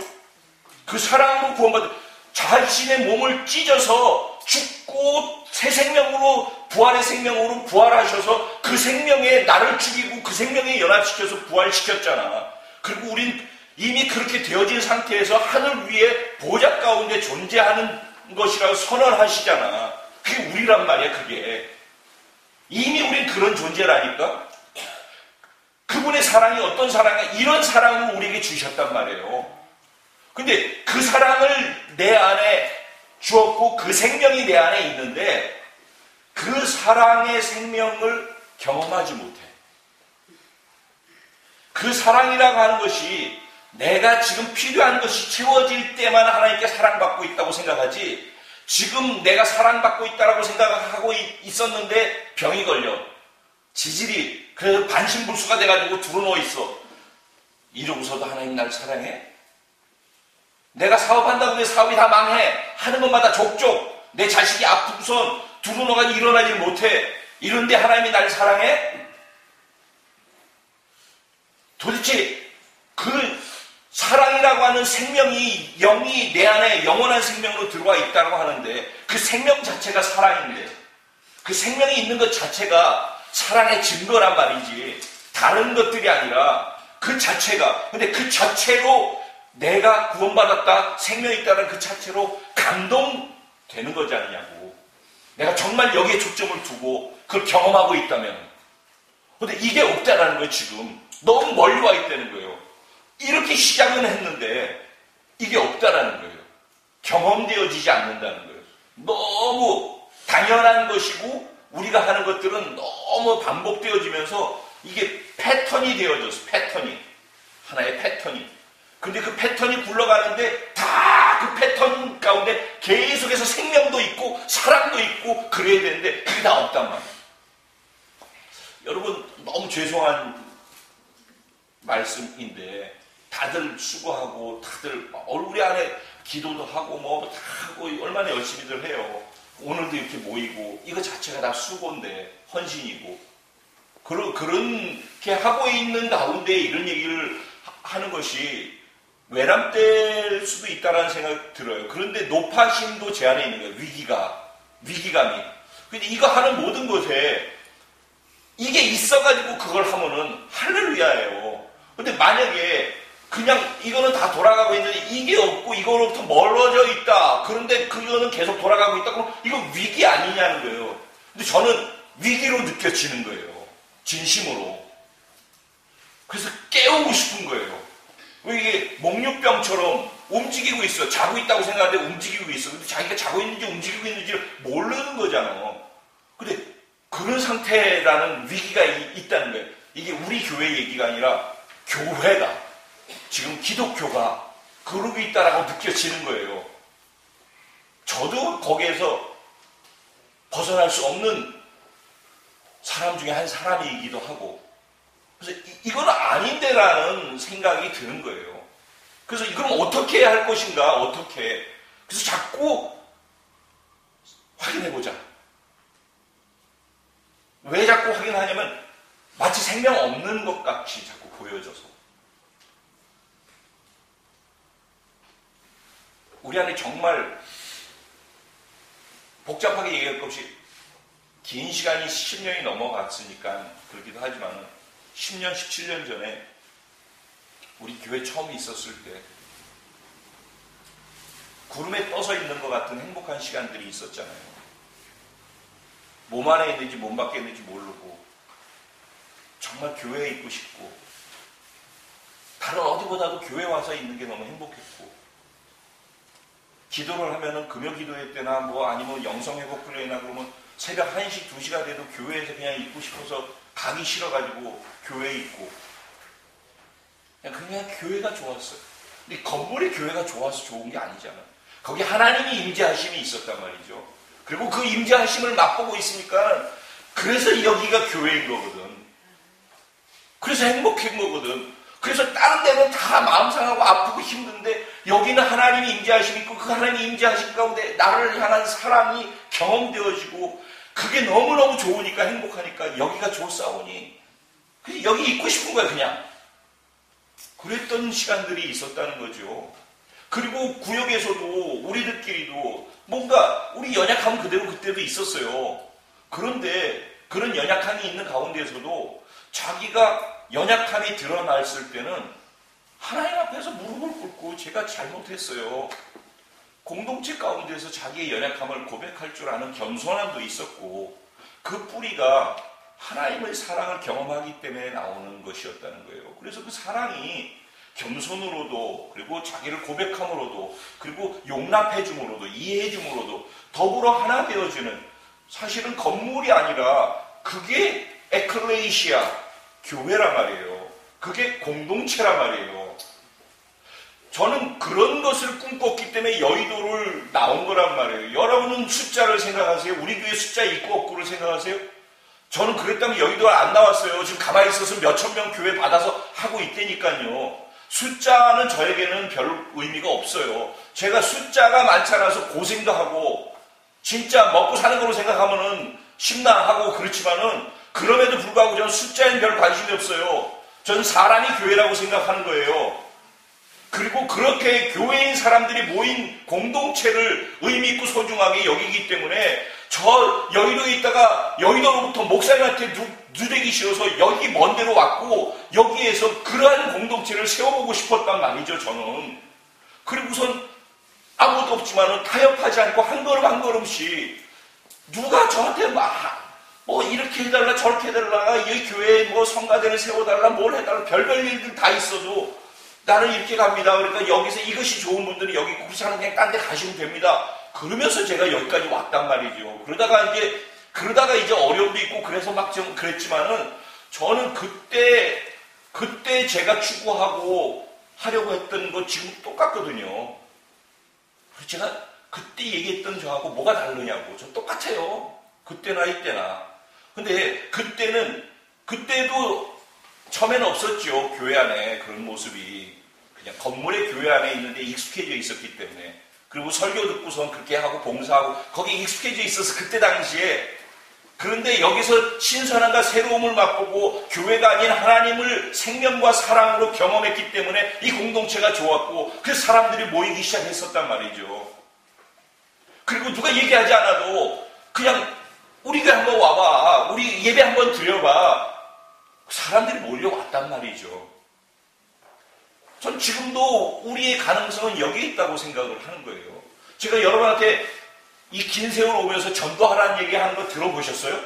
그 사랑으로 자신의 몸을 찢어서 죽고 새 생명으로 부활의 생명으로 부활하셔서 그 생명에 나를 죽이고 그 생명에 연합시켜서 부활시켰잖아. 그리고 우린 이미 그렇게 되어진 상태에서 하늘 위에 보좌 가운데 존재하는 것이라고 선언하시잖아. 그게 우리란 말이야. 그게 이미 우린 그런 존재라니까. 그분의 사랑이 어떤 사랑이 이런 사랑을 우리에게 주셨단 말이에요. 근데 그 사랑을 내 안에 주었고 그 생명이 내 안에 있는데 그 사랑의 생명을 경험하지 못해. 그 사랑이라고 하는 것이 내가 지금 필요한 것이 채워질 때만 하나님께 사랑받고 있다고 생각하지, 지금 내가 사랑받고 있다고 생각하고 있었는데 병이 걸려. 지질이 그래서 반신불수가 돼가지고 두루누워 있어. 이러고서도 하나님 날 사랑해? 내가 사업한다고 내 사업이 다 망해. 하는 것마다 족족. 내 자식이 아프고선 두루누워가 일어나지 못해. 이런데 하나님이 날 사랑해? 도대체 그 사랑이라고 하는 생명이, 영이 내 안에 영원한 생명으로 들어와 있다고 하는데 그 생명 자체가 사랑인데 그 생명이 있는 것 자체가 사랑의 증거란 말이지, 다른 것들이 아니라 그 자체가. 근데 그 자체로 내가 구원받았다, 생명이 있다는 그 자체로 감동되는 거지 않냐고. 내가 정말 여기에 초점을 두고 그걸 경험하고 있다면. 근데 이게 없다라는 거예요. 지금 너무 멀리 와 있다는 거예요. 이렇게 시작은 했는데 이게 없다라는 거예요. 경험되어지지 않는다는 거예요. 너무 당연한 것이고 우리가 하는 것들은 너무 반복되어지면서 이게 패턴이 되어졌어. 패턴이. 하나의 패턴이. 근데 그 패턴이 굴러가는데 다 그 패턴 가운데 계속해서 생명도 있고 사랑도 있고 그래야 되는데 그게 다 없단 말이에요. 여러분 너무 죄송한 말씀인데 다들 수고하고 다들 우리 안에 기도도 하고 뭐 다 하고 얼마나 열심히들 해요. 오늘도 이렇게 모이고 이거 자체가 다 수고인데 헌신이고 그렇게 하고 있는 가운데 이런 얘기를 하는 것이 외람될 수도 있다는 생각이 들어요. 그런데 높아심도 제 안에 있는 거예요. 위기감이. 근데 이거 하는 모든 것에 이게 있어가지고 그걸 하면은 할렐루야예요. 근데 만약에 그냥 이거는 다 돌아가고 있는데 이게 없고 이거로부터 멀어져 있다. 그런데 그거는 계속 돌아가고 있다. 그럼 이거 위기 아니냐는 거예요. 근데 저는 위기로 느껴지는 거예요. 진심으로. 그래서 깨우고 싶은 거예요. 왜 이게 목류병처럼 움직이고 있어. 자고 있다고 생각하는데 움직이고 있어. 근데 자기가 자고 있는지 움직이고 있는지를 모르는 거잖아. 근데 그런 상태라는 위기가 있다는 거예요. 이게 우리 교회 얘기가 아니라 교회가 지금 기독교가 그러고 있다라고 느껴지는 거예요. 저도 거기에서 벗어날 수 없는 사람 중에 한 사람이기도 하고 그래서 이건 아닌데라는 생각이 드는 거예요. 그래서 이건 어떻게 해야 할 것인가 어떻게 그래서 자꾸 확인해보자. 왜 자꾸 확인하냐면 마치 생명 없는 것 같이 자꾸 보여져서 우리 안에 정말 복잡하게 얘기할 것 없이 긴 시간이 10년이 넘어갔으니까 그러기도 하지만 10년, 17년 전에 우리 교회 처음 있었을 때 구름에 떠서 있는 것 같은 행복한 시간들이 있었잖아요. 몸 안에 있는지 몸 밖에 있는지 모르고 정말 교회에 있고 싶고 다른 어디보다도 교회 와서 있는 게 너무 행복했고 기도를 하면은 금요 기도회 때나 뭐 아니면 영성회복 훈련이나 그러면 새벽 1시, 2시가 돼도 교회에서 그냥 있고 싶어서 가기 싫어가지고 교회에 있고 그냥 교회가 좋았어요. 근데 건물이 교회가 좋아서 좋은 게 아니잖아요. 거기 하나님이 임재하심이 있었단 말이죠. 그리고 그 임재하심을 맛보고 있으니까 그래서 여기가 교회인 거거든. 그래서 행복한 거거든. 그래서 다른 데는 다 마음 상하고 아프고 힘든데 여기는 하나님이 임재하심이 있고 그 하나님이 임재하심 가운데 나를 향한 사랑이 경험되어지고 그게 너무너무 좋으니까 행복하니까 여기가 좋사오니 그래서 여기 있고 싶은 거야 그냥. 그랬던 시간들이 있었다는 거죠. 그리고 구역에서도 우리들끼리도 뭔가 우리 연약함 그대로 그때도 있었어요. 그런데 그런 연약함이 있는 가운데에서도 자기가 연약함이 드러났을 때는 하나님 앞에서 무릎을 꿇고 제가 잘못했어요. 공동체 가운데서 자기의 연약함을 고백할 줄 아는 겸손함도 있었고 그 뿌리가 하나님의 사랑을 경험하기 때문에 나오는 것이었다는 거예요. 그래서 그 사랑이 겸손으로도 그리고 자기를 고백함으로도 그리고 용납해줌으로도 이해해줌으로도 더불어 하나 되어지는 사실은 건물이 아니라 그게 에클레이시아 교회란 말이에요. 그게 공동체란 말이에요. 저는 그런 것을 꿈꿨기 때문에 여의도를 나온 거란 말이에요. 여러분은 숫자를 생각하세요? 우리 교회 숫자 있고 없고를 생각하세요? 저는 그랬다면 여의도를 안 나왔어요. 지금 가만히 있어서 몇천 명 교회 받아서 하고 있다니까요. 숫자는 저에게는 별 의미가 없어요. 제가 숫자가 많지 않아서 고생도 하고 진짜 먹고 사는 거로 생각하면은 심란하고 그렇지만은 그럼에도 불구하고 저는 숫자에는 별 관심이 없어요. 저는 사람이 교회라고 생각하는 거예요. 그리고 그렇게 교회인 사람들이 모인 공동체를 의미 있고 소중하게 여기기 때문에 저 여의도에 있다가 여의도로부터 목사님한테 누대기 싫어서 여기 먼 데로 왔고 여기에서 그러한 공동체를 세워보고 싶었단 말이죠. 저는. 그리고선 아무것도 없지만은 타협하지 않고 한 걸음 한 걸음씩 누가 저한테 뭐 이렇게 해달라 저렇게 해달라 이 교회에 뭐 성가대를 세워달라 뭘 해달라 별별 일들 다 있어도 나는 이렇게 갑니다. 그러니까 여기서 이것이 좋은 분들은 여기 있고 그렇지 않으면 그냥 딴 데 가시면 됩니다. 그러면서 제가 여기까지 왔단 말이죠. 그러다가 이제 어려움도 있고 그래서 막 좀 그랬지만은 저는 그때 제가 추구하고 하려고 했던 거 지금 똑같거든요. 제가 그때 얘기했던 저하고 뭐가 다르냐고. 저 똑같아요. 그때나 이때나. 근데 그때도 처음에는 없었죠. 교회 안에 그런 모습이. 그냥 건물의 교회 안에 있는데 익숙해져 있었기 때문에. 그리고 설교 듣고선 그렇게 하고 봉사하고 거기 익숙해져 있어서 그때 당시에. 그런데 여기서 신선함과 새로움을 맛보고 교회가 아닌 하나님을 생명과 사랑으로 경험했기 때문에 이 공동체가 좋았고 그 사람들이 모이기 시작했었단 말이죠. 그리고 누가 얘기하지 않아도 그냥 우리 교회 한번 와봐. 우리 예배 한번 드려봐. 사람들이 몰려왔단 말이죠. 전 지금도 우리의 가능성은 여기에 있다고 생각을 하는 거예요. 제가 여러분한테 이 긴 세월 오면서 전도하라는 얘기 하는 거 들어보셨어요?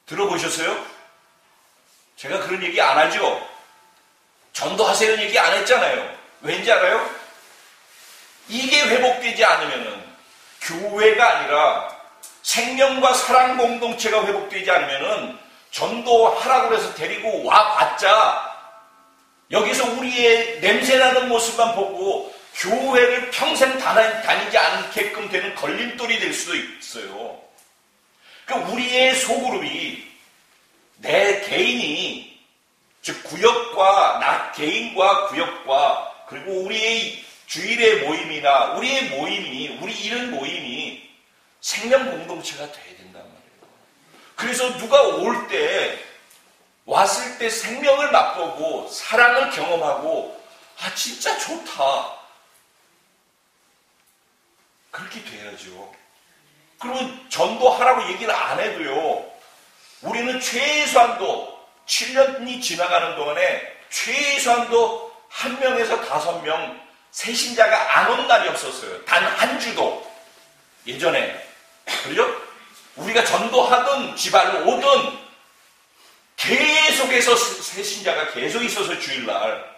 들어보셨어요? 제가 그런 얘기 안 하죠? 전도하세요 얘기 안 했잖아요. 왠지 알아요? 이게 회복되지 않으면은 교회가 아니라 생명과 사랑 공동체가 회복되지 않으면은 전도하라고 해서 데리고 와봤자 여기서 우리의 냄새나는 모습만 보고 교회를 평생 다니지 않게끔 되는 걸림돌이 될 수도 있어요. 그러니까 우리의 소그룹이 내 개인이 즉 구역과 나 개인과 구역과 그리고 우리의 주일의 모임이나 우리의 모임이 우리 이런 모임이 생명 공동체가 돼야 된단 말이에요. 그래서 누가 왔을 때 생명을 맛보고 사랑을 경험하고 아 진짜 좋다. 그렇게 돼야죠. 그러면 전도하라고 얘기를 안 해도요. 우리는 최소한도 7년이 지나가는 동안에 최소한도 1명에서 5명 새신자가 안 온 날이 없었어요. 단 한 주도. 예전에. 그렇죠? 우리가 전도하던 지발로 오던 계속해서 새신자가 계속 있어서 주일날.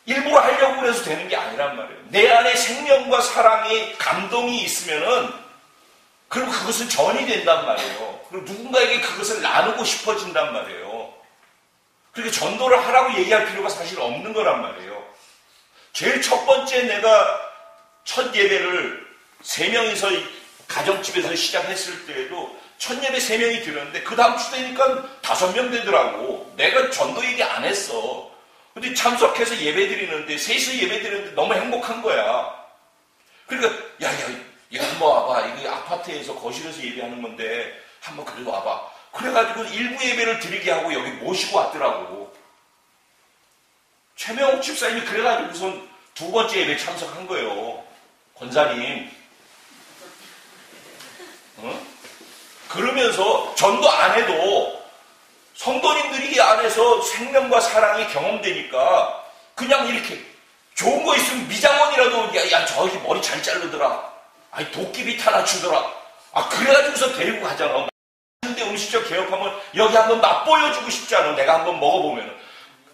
일부러 하려고 해서 되는 게 아니란 말이에요. 내 안에 생명과 사랑이 감동이 있으면은 그럼 그것은 전이 된단 말이에요. 그리고 누군가에게 그것을 나누고 싶어진단 말이에요. 그러니까 전도를 하라고 얘기할 필요가 사실 없는 거란 말이에요. 제일 첫 번째 내가 첫 예배를 3명이서 가정집에서 시작했을 때에도 첫 예배 3명이 드렸는데 그 다음 주 되니까 5명 되더라고. 내가 전도 얘기 안 했어. 근데 참석해서 예배 드리는데, 셋이서 예배 드리는데 너무 행복한 거야. 그러니까, 야, 한번 와봐. 이거 아파트에서 거실에서 예배하는 건데, 한번 그래도 와봐. 그래가지고 일부 예배를 드리게 하고 여기 모시고 왔더라고. 최명옥 집사님이 그래가지고 우선 2번째 예배 참석한 거예요. 권사님. 응? 그러면서 전도 안 해도 성도님들이 이 안에서 생명과 사랑이 경험되니까 그냥 이렇게 좋은 거 있으면 미장원이라도 야 저기 머리 잘 자르더라. 아니 도끼비 하나 주더라. 아 그래가지고서 데리고 가잖아. 근데 음식점 개업하면 여기 한번 맛보여주고 싶지 않아. 내가 한번 먹어보면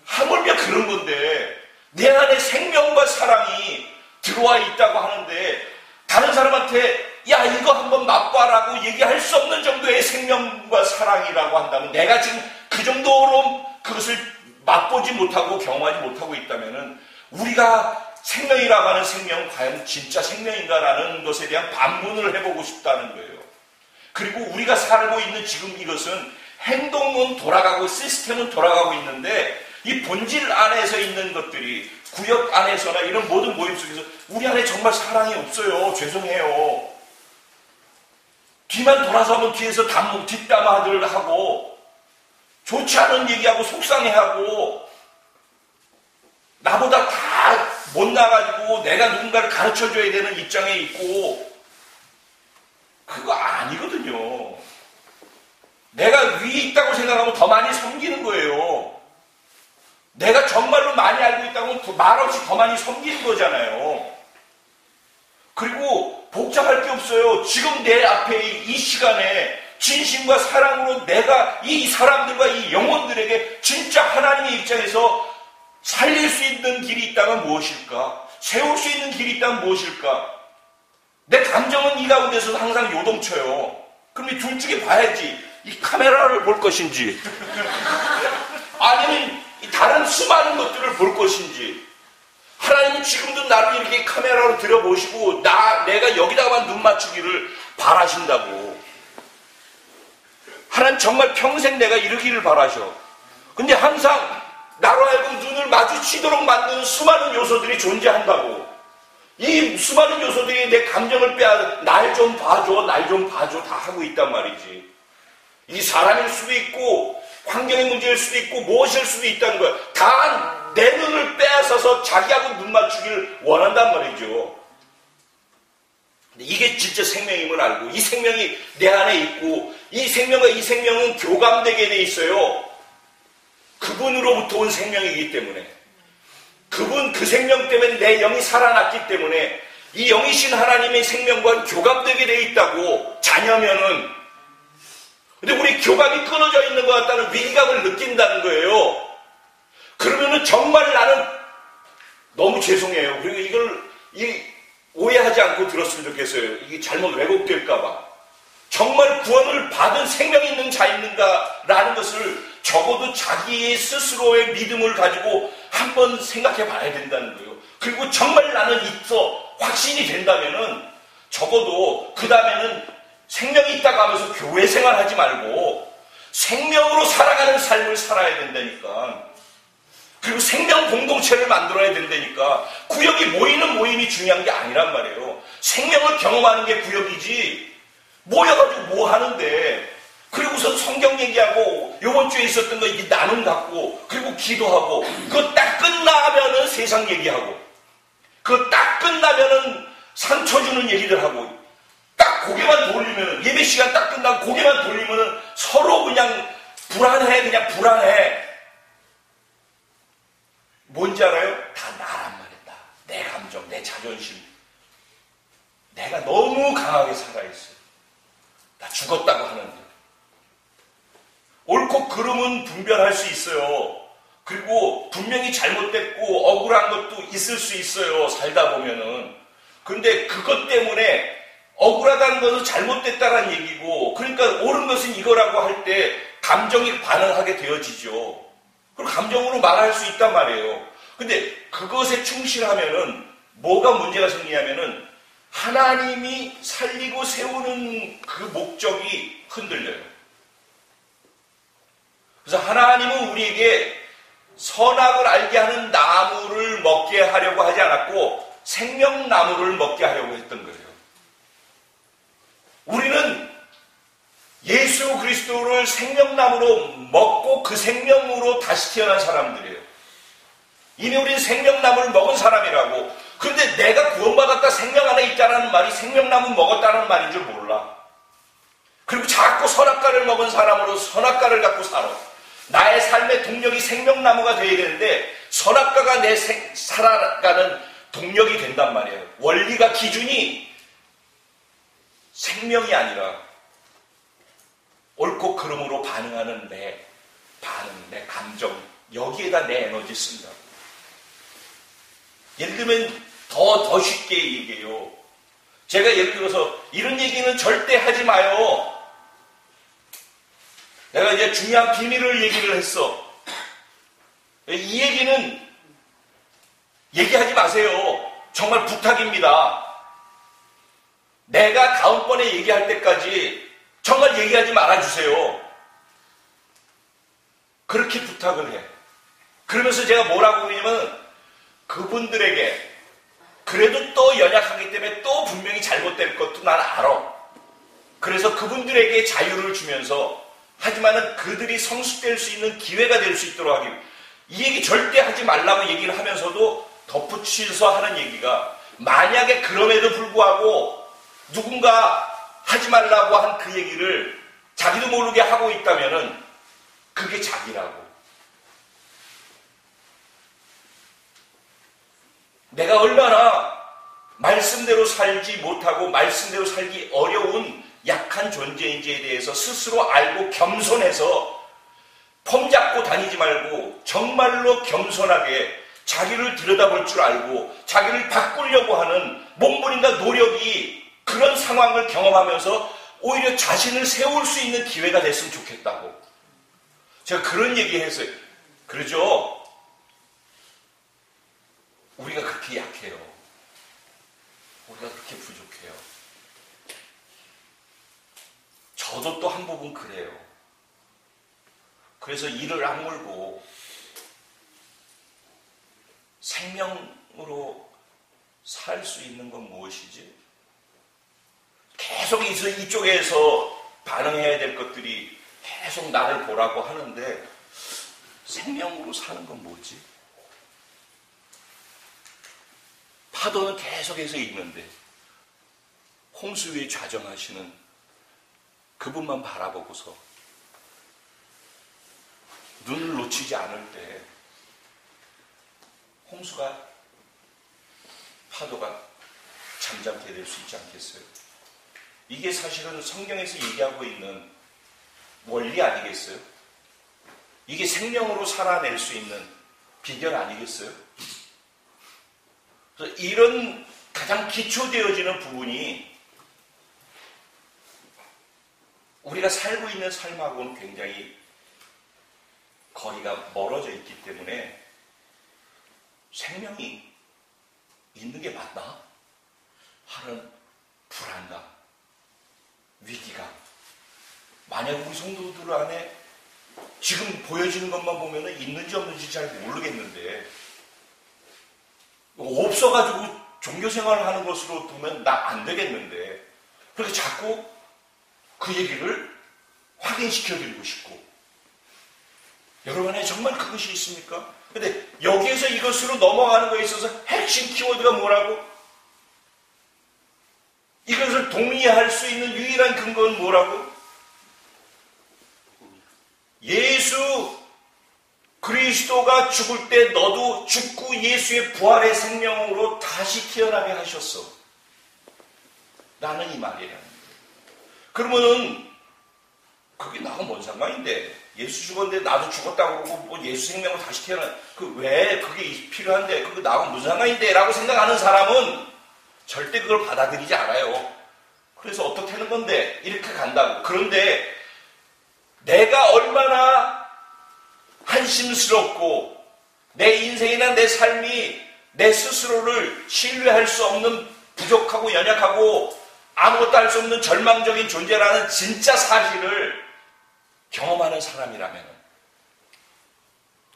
하물며 그런 건데 내 안에 생명과 사랑이 들어와 있다고 하는데 다른 사람한테 야 이거 한번 맛봐라고 얘기할 수 없는 정도의 생명과 사랑이라고 한다면 내가 지금 그 정도로 그것을 맛보지 못하고 경험하지 못하고 있다면 우리가 생명이라고 하는 생명은 과연 진짜 생명인가라는 것에 대한 반문을 해보고 싶다는 거예요. 그리고 우리가 살고 있는 지금 이것은 행동은 돌아가고 시스템은 돌아가고 있는데 이 본질 안에서 있는 것들이 구역 안에서나 이런 모든 모임 속에서 우리 안에 정말 사랑이 없어요. 죄송해요. 뒤만 돌아서면 뒤에서 뒷담화들 하고 좋지 않은 얘기하고 속상해하고 나보다 다 못나가지고 내가 누군가를 가르쳐줘야 되는 입장에 있고 그거 아니거든요. 내가 위에 있다고 생각하면 더 많이 섬기는 거예요. 내가 정말로 많이 알고 있다고 말없이 더 많이 섬기는 거잖아요. 그리고 복잡할 게 없어요. 지금 내 앞에 이 시간에 진심과 사랑으로 내가 이 사람들과 이 영혼들에게 진짜 하나님의 입장에서 살릴 수 있는 길이 있다면 무엇일까? 세울 수 있는 길이 있다면 무엇일까? 내 감정은 이 가운데서 항상 요동쳐요. 그럼 이 둘 중에 봐야지. 이 카메라를 볼 것인지 아니면 이 다른 수많은 것들을 볼 것인지. 하나님은 지금도 나를 이렇게 카메라로 들여보시고 내가 여기다가만 눈 맞추기를 바라신다고. 하나님 정말 평생 내가 이러기를 바라셔. 근데 항상 나로 하여금 눈을 마주치도록 만드는 수많은 요소들이 존재한다고. 이 수많은 요소들이 내 감정을 날 좀 봐줘, 날 좀 봐줘 다 하고 있단 말이지. 이 사람일 수도 있고 환경의 문제일 수도 있고 무엇일 수도 있다는 거야. 다 내 눈을 빼앗아서 자기하고 눈 맞추기를 원한단 말이죠. 근데 이게 진짜 생명임을 알고 이 생명이 내 안에 있고 이 생명과 이 생명은 교감되게 돼 있어요. 그분으로부터 온 생명이기 때문에 그 생명 때문에 내 영이 살아났기 때문에 이 영이신 하나님의 생명과 교감되게 돼 있다고. 자녀면은. 근데 우리 교감이 끊어져 있는 것 같다는 위기감을 느낀다는 거예요. 그러면은 정말 나는 너무 죄송해요. 그리고 이걸 오해하지 않고 들었으면 좋겠어요. 이게 잘못 왜곡될까봐. 정말 구원을 받은 생명이 있는 자인가라는 것을 적어도 자기의 스스로의 믿음을 가지고 한번 생각해 봐야 된다는 거예요. 그리고 정말 나는 있어 확신이 된다면은 적어도 그 다음에는 생명이 있다고 하면서 교회 생활하지 말고 생명으로 살아가는 삶을 살아야 된다니까. 그리고 생명 공동체를 만들어야 된다니까. 구역이 모이는 모임이 중요한 게 아니란 말이에요. 생명을 경험하는 게 구역이지 모여가지고 뭐 하는데. 그리고선 성경 얘기하고 요번 주에 있었던 거 이게 나눔 갖고 그리고 기도하고 그거 딱 끝나면은 세상 얘기하고 그거 딱 끝나면은 상처 주는 얘기들 하고 딱 고개만 돌리면은 예배 시간 딱 끝나고 고개만 돌리면은 서로 그냥 불안해. 뭔지 알아요? 다 나란 말이다. 내 감정, 내 자존심. 내가 너무 강하게 살아있어요. 나 죽었다고 하는데. 옳고 그름은 분별할 수 있어요. 그리고 분명히 잘못됐고 억울한 것도 있을 수 있어요. 살다 보면은. 근데 그것 때문에 억울하다는 것은 잘못됐다는 얘기고, 그러니까 옳은 것은 이거라고 할 때 감정이 반응하게 되어지죠. 그리고 감정으로 말할 수 있단 말이에요. 근데 그것에 충실하면은 뭐가 문제가 생기냐면은 하나님이 살리고 세우는 그 목적이 흔들려요. 그래서 하나님은 우리에게 선악을 알게 하는 나무를 먹게 하려고 하지 않았고 생명나무를 먹게 하려고 했던 거예요. 우리는 예수 그리스도를 생명나무로 먹고 그 생명으로 다시 태어난 사람들이에요. 이미 우리는 생명나무를 먹은 사람이라고. 그런데 내가 구원받았다 생명 안에 있다는 말이 생명나무 먹었다는 말인 줄 몰라. 그리고 자꾸 선악과를 먹은 사람으로 선악과를 갖고 살아. 나의 삶의 동력이 생명나무가 되어야 되는데 선악과가 내 살아가는 동력이 된단 말이에요. 원리가 기준이 생명이 아니라 옳고 그름으로 반응하는 내 반응, 내 감정, 여기에다 내 에너지 쓴다. 예를 들면 더 쉽게 얘기해요. 제가 예를 들어서 이런 얘기는 절대 하지 마요. 내가 이제 중요한 비밀을 얘기를 했어. 이 얘기는 얘기하지 마세요. 정말 부탁입니다. 내가 다음번에 얘기할 때까지 정말 얘기하지 말아주세요. 그렇게 부탁을 해. 그러면서 제가 뭐라고 그러냐면 그분들에게 그래도 또 연약하기 때문에 또 분명히 잘못될 것도 난 알아. 그래서 그분들에게 자유를 주면서 하지만은 그들이 성숙될 수 있는 기회가 될 수 있도록 하기 위해 이 얘기 절대 하지 말라고 얘기를 하면서도 덧붙여서 하는 얘기가 만약에 그럼에도 불구하고 누군가 하지 말라고 한 그 얘기를 자기도 모르게 하고 있다면은 그게 자기라고. 내가 얼마나 말씀대로 살지 못하고 말씀대로 살기 어려운 약한 존재인지에 대해서 스스로 알고 겸손해서 폼 잡고 다니지 말고 정말로 겸손하게 자기를 들여다볼 줄 알고 자기를 바꾸려고 하는 몸부림과 노력이 그런 상황을 경험하면서 오히려 자신을 세울 수 있는 기회가 됐으면 좋겠다고. 제가 그런 얘기했어요. 그러죠? 우리가 그렇게 약해요. 우리가 그렇게 부족해요. 저도 또 한 부분 그래요. 그래서 이를 악물고 생명으로 살 수 있는 건 무엇이지? 계속 이쪽에서 반응해야 될 것들이 계속 나를 보라고 하는데 생명으로 사는 건 뭐지? 파도는 계속해서 있는데 홍수 위에 좌정하시는 그분만 바라보고서 눈을 놓치지 않을 때 홍수가 파도가 잠잠게 될 수 있지 않겠어요? 이게 사실은 성경에서 얘기하고 있는 원리 아니겠어요? 이게 생명으로 살아낼 수 있는 비결 아니겠어요? 그래서 이런 가장 기초되어지는 부분이 우리가 살고 있는 삶하고는 굉장히 거리가 멀어져 있기 때문에 생명이 있는 게 맞나? 하는 불안감, 위기감. 만약 우리 성도들 안에 지금 보여지는 것만 보면 있는지 없는지 잘 모르겠는데 없어가지고 종교생활을 하는 것으로 보면 나 안 되겠는데 그렇게 자꾸 그 얘기를 확인시켜드리고 싶고 여러분 안에 정말 그것이 있습니까? 근데 여기에서 이것으로 넘어가는 거에 있어서 핵심 키워드가 뭐라고? 이것을 동의할 수 있는 유일한 근거는 뭐라고? 예수 그리스도가 죽을 때 너도 죽고 예수의 부활의 생명으로 다시 태어나게 하셨어. 나는 이 말이야. 그러면은 그게 나하고 뭔 상관인데? 예수 죽었는데 나도 죽었다고 그러고 뭐 예수 생명으로 다시 태어나 왜 그게 필요한데? 그거 나하고 무슨 상관인데? 라고 생각하는 사람은 절대 그걸 받아들이지 않아요. 그래서 어떻게 하는 건데? 이렇게 간다고. 그런데 내가 얼마나 한심스럽고 내 인생이나 내 삶이 내 스스로를 신뢰할 수 없는 부족하고 연약하고 아무것도 할 수 없는 절망적인 존재라는 진짜 사실을 경험하는 사람이라면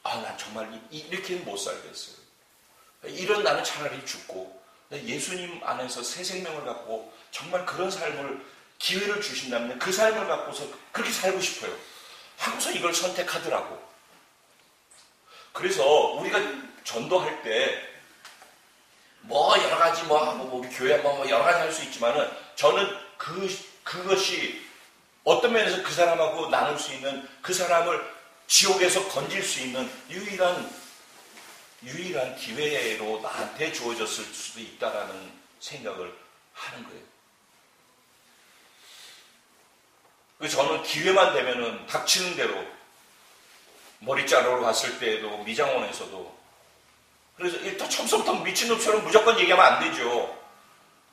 난 정말 이렇게는 못 살겠어요. 이런 나는 차라리 죽고 예수님 안에서 새 생명을 갖고 정말 그런 삶을 기회를 주신다면 그 삶을 갖고서 그렇게 살고 싶어요. 하고서 이걸 선택하더라고. 그래서 우리가 전도할 때 뭐 여러 가지 우리 교회 여러 가지 할 수 있지만은 저는 그것이 어떤 면에서 그 사람하고 나눌 수 있는 그 사람을 지옥에서 건질 수 있는 유일한 기회로 나한테 주어졌을 수도 있다라는 생각을 하는 거예요. 그래서 저는 기회만 되면은 닥치는 대로 머리 자르러 갔을 때에도 미장원에서도 그래서 일단 처음부터 미친놈처럼 무조건 얘기하면 안 되죠.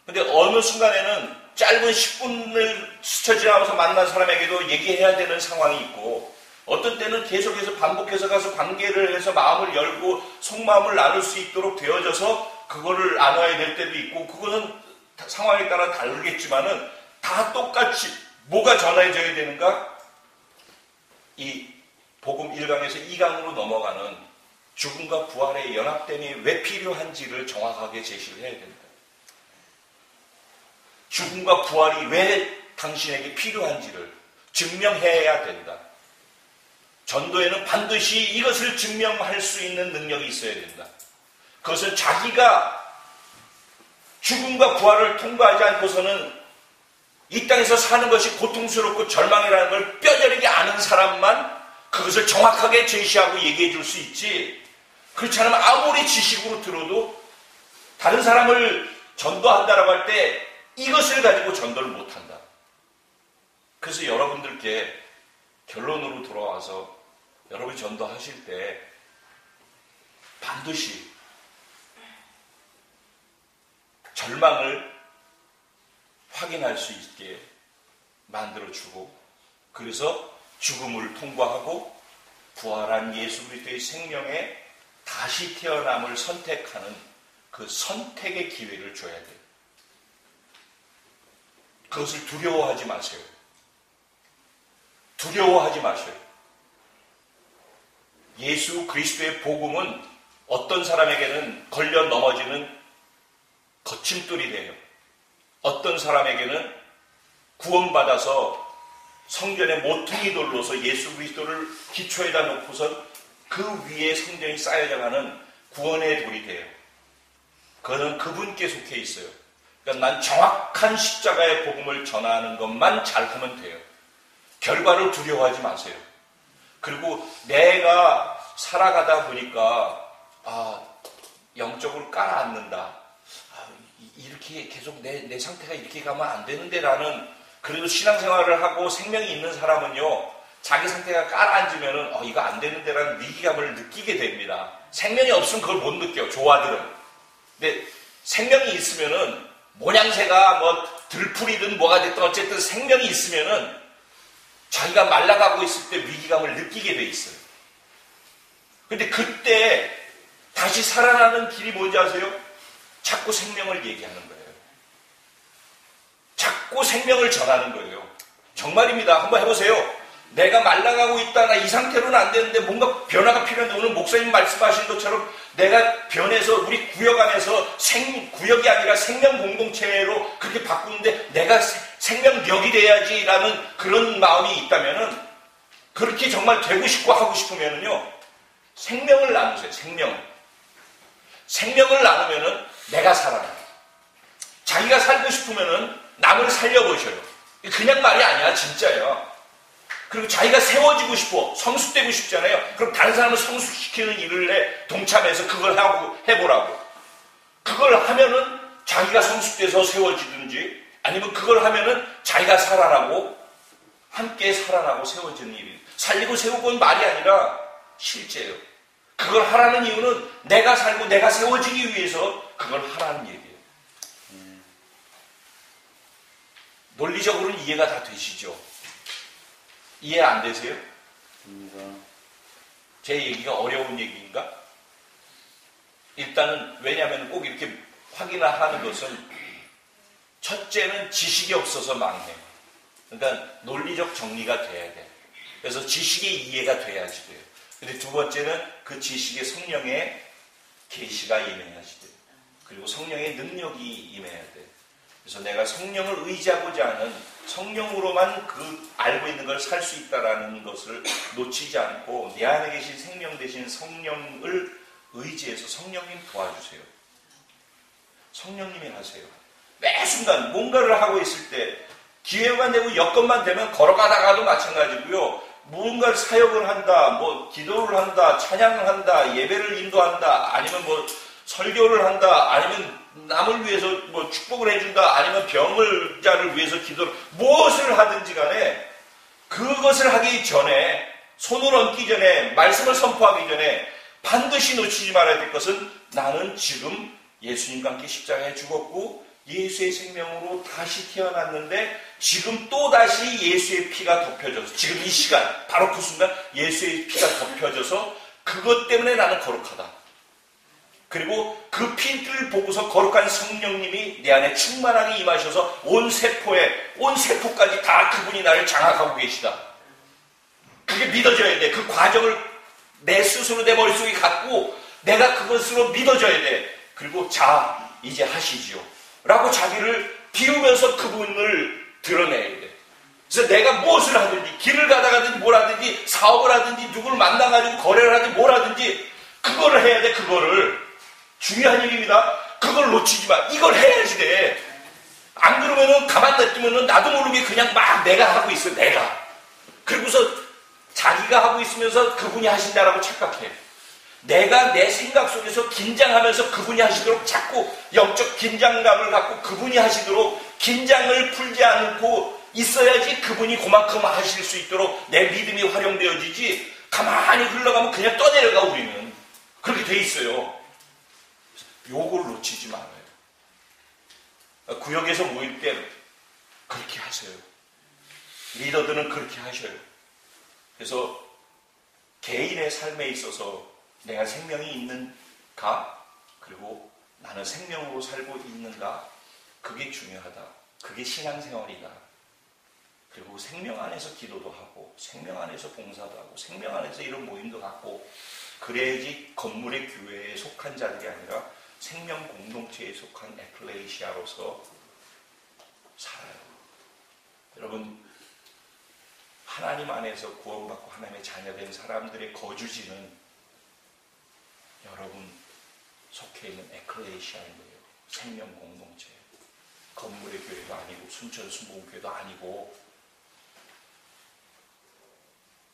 근데 어느 순간에는 짧은 10분을 스쳐 지나면서 만난 사람에게도 얘기해야 되는 상황이 있고 어떤 때는 계속해서 반복해서 가서 관계를 해서 마음을 열고 속마음을 나눌 수 있도록 되어져서 그거를 나눠야 될 때도 있고 그거는 상황에 따라 다르겠지만은 다 똑같이 뭐가 전해져야 되는가? 이 복음 1강에서 2강으로 넘어가는 죽음과 부활의 연합됨이 왜 필요한지를 정확하게 제시를 해야 된다. 죽음과 부활이 왜 당신에게 필요한지를 증명해야 된다. 전도에는 반드시 이것을 증명할 수 있는 능력이 있어야 된다. 그것은 자기가 죽음과 부활을 통과하지 않고서는 이 땅에서 사는 것이 고통스럽고 절망이라는 걸 뼈저리게 아는 사람만 그것을 정확하게 제시하고 얘기해 줄 수 있지. 그렇지 않으면 아무리 지식으로 들어도 다른 사람을 전도한다라고 할 때 이것을 가지고 전도를 못한다. 그래서 여러분들께 결론으로 돌아와서 여러분이 전도하실 때 반드시 절망을 확인할 수 있게 만들어주고, 그래서 죽음을 통과하고 부활한 예수 그리스도의 생명에 다시 태어남을 선택하는 그 선택의 기회를 줘야 돼요. 그것을 두려워하지 마세요. 두려워하지 마세요. 예수 그리스도의 복음은 어떤 사람에게는 걸려 넘어지는 거침돌이 돼요. 어떤 사람에게는 구원받아서 성전의 모퉁이 돌로서 예수 그리스도를 기초에다 놓고서 그 위에 성전이 쌓여져가는 구원의 돌이 돼요. 그거는 그분께 속해 있어요. 그러니까 난 정확한 십자가의 복음을 전하는 것만 잘하면 돼요. 결과를 두려워하지 마세요. 그리고 내가 살아가다 보니까 영적으로 깔아앉는다. 이렇게 계속 내 상태가 이렇게 가면 안 되는데 라는, 그래도 신앙생활을 하고 생명이 있는 사람은요, 자기 상태가 깔아앉으면은 이거 안 되는데 라는 위기감을 느끼게 됩니다. 생명이 없으면 그걸 못 느껴요, 조화들은. 근데 생명이 있으면은 모양새가 뭐 들풀이든 뭐가 됐든 어쨌든 생명이 있으면은 자기가 말라가고 있을 때 위기감을 느끼게 돼 있어요. 근데 그때 다시 살아나는 길이 뭔지 아세요? 자꾸 생명을 얘기하는 거예요. 자꾸 생명을 전하는 거예요. 정말입니다. 한번 해보세요. 내가 말라가고 있다, 나 이 상태로는 안 되는데 뭔가 변화가 필요한데, 오늘 목사님 말씀하신 것처럼 내가 변해서 우리 구역 안에서 구역이 아니라 생명 공동체로 그렇게 바꾸는데 내가 생명력이 돼야지라는 그런 마음이 있다면은, 그렇게 정말 되고 싶고 하고 싶으면은요, 생명을 나누세요. 생명을 나누면은 내가 살아나요. 자기가 살고 싶으면은 남을 살려보셔요. 그냥 말이 아니야, 진짜예요. 그리고 자기가 세워지고 싶어, 성숙되고 싶잖아요. 그럼 다른 사람을 성숙시키는 일을 동참해서 그걸 해보라고. 그걸 하면은 자기가 성숙돼서 세워지든지, 아니면 그걸 하면은 자기가 살아나고 함께 살아나고 세워지는 일이, 살리고 세우고는 말이 아니라 실제예요. 그걸 하라는 이유는 내가 살고 내가 세워지기 위해서 그걸 하라는 얘기예요. 논리적으로는 이해가 다 되시죠? 이해 안 되세요? 제 얘기가 어려운 얘기인가? 일단은 왜냐하면 꼭 이렇게 확인하는 것은, 첫째는 지식이 없어서 망해요. 그러니까 논리적 정리가 돼야 돼. 그래서 지식의 이해가 돼야지 돼요. 근데 두 번째는 그 지식의 성령의 계시가 임해야지 돼요. 그리고 성령의 능력이 임해야 돼요. 그래서 내가 성령을 의지하고자 하는, 성령으로만 그 알고 있는 걸 살 수 있다라는 것을 놓치지 않고 내 안에 계신 생명 대신 성령을 의지해서, 성령님 도와주세요. 성령님이 하세요. 매 순간 뭔가를 하고 있을 때, 기회만 되고 여건만 되면 걸어가다가도 마찬가지고요. 무언가 사역을 한다, 뭐 기도를 한다, 찬양을 한다, 예배를 인도한다, 아니면 뭐 설교를 한다, 아니면 남을 위해서 뭐 축복을 해준다, 아니면 병자를 위해서 기도를, 무엇을 하든지 간에 그것을 하기 전에, 손을 얹기 전에, 말씀을 선포하기 전에 반드시 놓치지 말아야 될 것은, 나는 지금 예수님과 함께 십자가에 죽었고 예수의 생명으로 다시 태어났는데, 지금 또다시 예수의 피가 덮여져서, 지금 이 시간, 바로 그 순간 예수의 피가 덮여져서 그것 때문에 나는 거룩하다. 그리고 그 피를 보고서 거룩한 성령님이 내 안에 충만하게 임하셔서 온 세포까지 다 그분이 나를 장악하고 계시다. 그게 믿어져야 돼. 그 과정을 내 스스로 내 머릿속에 갖고 내가 그것으로 믿어져야 돼. 그리고 자, 이제 하시지요 라고 자기를 비우면서 그분을 드러내야 돼. 그래서 내가 무엇을 하든지, 길을 가다가든지 뭘 하든지, 사업을 하든지, 누구를 만나가지고 거래를 하든지 뭘 하든지, 그거를 해야 돼. 그거를. 중요한 일입니다. 그걸 놓치지 마. 이걸 해야지 돼. 안 그러면은 가만 놔두면은 나도 모르게 그냥 막 내가 하고 있어. 내가. 그리고서 자기가 하고 있으면서 그분이 하신다라고 착각해. 내가 내 생각 속에서 긴장하면서 그분이 하시도록 자꾸 영적 긴장감을 갖고 그분이 하시도록 긴장을 풀지 않고 있어야지 그분이 그만큼 하실 수 있도록 내 믿음이 활용되어지지, 가만히 흘러가면 그냥 떠내려가. 우리는 그렇게 돼 있어요. 요걸 놓치지 말아요. 구역에서 모일 때 그렇게 하세요. 리더들은 그렇게 하셔요. 그래서 개인의 삶에 있어서 내가 생명이 있는가, 그리고 나는 생명으로 살고 있는가, 그게 중요하다. 그게 신앙생활이다. 그리고 생명 안에서 기도도 하고, 생명 안에서 봉사도 하고, 생명 안에서 이런 모임도 갖고, 그래야지 건물의 교회에 속한 자들이 아니라 생명 공동체에 속한 에클레시아로서 살아요. 여러분, 하나님 안에서 구원받고 하나님의 자녀된 사람들의 거주지는 여러분 속해 있는 에클레시아인 거예요. 생명 공동체. 건물의 교회도 아니고 순천 순복음교회도 아니고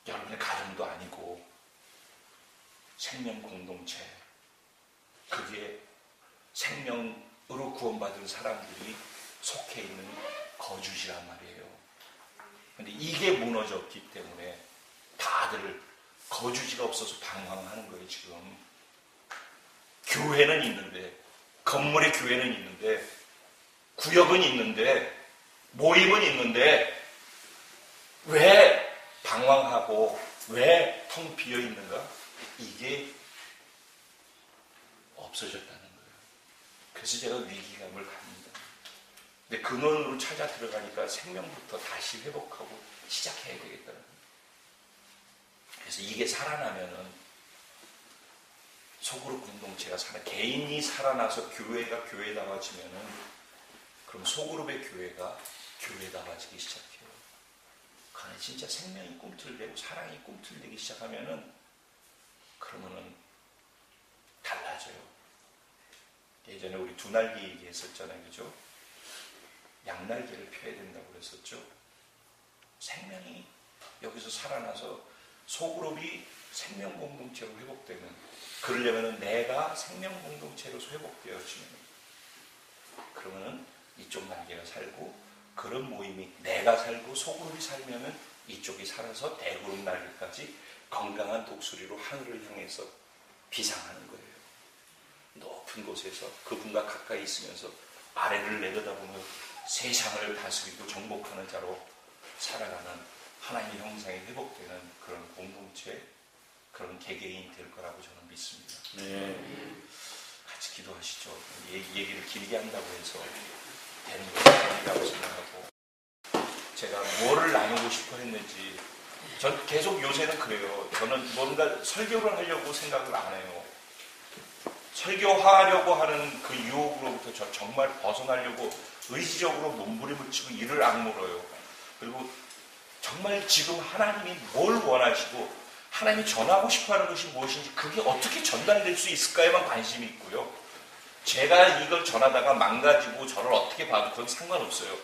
여러분의 가정도 아니고 생명 공동체. 그게 생명으로 구원받은 사람들이 속해 있는 거주지란 말이에요. 근데 이게 무너졌기 때문에 다들 거주지가 없어서 방황하는 거예요, 지금. 교회는 있는데, 건물의 교회는 있는데, 구역은 있는데, 모임은 있는데, 왜 방황하고, 왜 텅 비어 있는가? 이게 없어졌다는 거예요. 그래서 제가 위기감을 갑니다. 근데 근원으로 찾아 들어가니까 생명부터 다시 회복하고 시작해야 되겠다는 거예요. 그래서 이게 살아나면은 소그룹 공동체가 개인이 살아나서 교회가 교회다워지면은 그럼 소그룹의 교회가 교회다워지기 시작해요. 그 안에 진짜 생명이 꿈틀대고 사랑이 꿈틀대기 시작하면은 그러면은 달라져요. 예전에 우리 두 날개 얘기했었잖아요, 그죠? 양날개를 펴야 된다고 그랬었죠. 생명이 여기서 살아나서 소그룹이 생명 공동체로 회복되면, 그러려면 내가 생명 공동체로 회복되어지면, 그러면은 이쪽 날개가 살고, 그런 모임이 내가 살고 소그룹이 살면은 이쪽이 살아서 대그룹 날개까지 건강한 독수리로 하늘을 향해서 비상하는 거예요. 높은 곳에서 그분과 가까이 있으면서 아래를 내려다보며 세상을 다스리고 정복하는 자로 살아가는 하나님의 형상이 회복되는 그런 공동체, 그런 개개인이 될 거라고 저는 믿습니다. 네. 같이 기도하시죠. 얘기를 길게 한다고 해서 되는 것이 아니라고 생각하고, 제가 뭐를 나누고 싶어 했는지, 전 계속 요새는 그래요. 저는 뭔가 설교를 하려고 생각을 안 해요. 설교하려고 하는 그 유혹으로부터 저 정말 벗어나려고 의지적으로 몸부림을 치고 이를 악물어요. 그리고 정말 지금 하나님이 뭘 원하시고 하나님이 전하고 싶어하는 것이 무엇인지, 그게 어떻게 전달될 수 있을까에만 관심이 있고요. 제가 이걸 전하다가 망가지고 저를 어떻게 봐도 그건 상관없어요.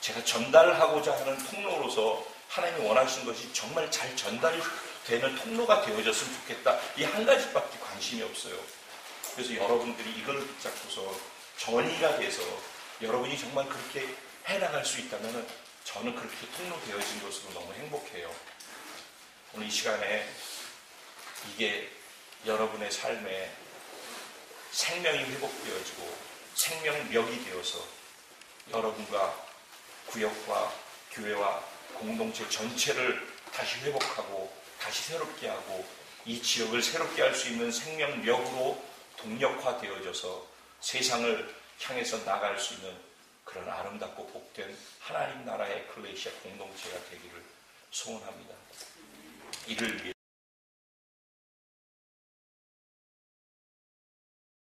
제가 전달하고자 하는 통로로서 하나님이 원하시는 것이 정말 잘 전달이 되는 통로가 되어졌으면 좋겠다. 이 한 가지밖에 관심이 없어요. 그래서 여러분들이 이걸 붙잡고서 전이가 돼서 여러분이 정말 그렇게 해나갈 수 있다면 저는 그렇게 통로되어진 것으로 너무 행복해요. 오늘 이 시간에 이게 여러분의 삶에 생명이 회복되어지고 생명력이 되어서 여러분과 구역과 교회와 공동체 전체를 다시 회복하고 다시 새롭게 하고 이 지역을 새롭게 할 수 있는 생명력으로 동력화되어져서 세상을 향해서 나갈 수 있는 그런 아름답고 복된 하나님 나라의 에클레시아 공동체가 되기를 소원합니다. 이를 위해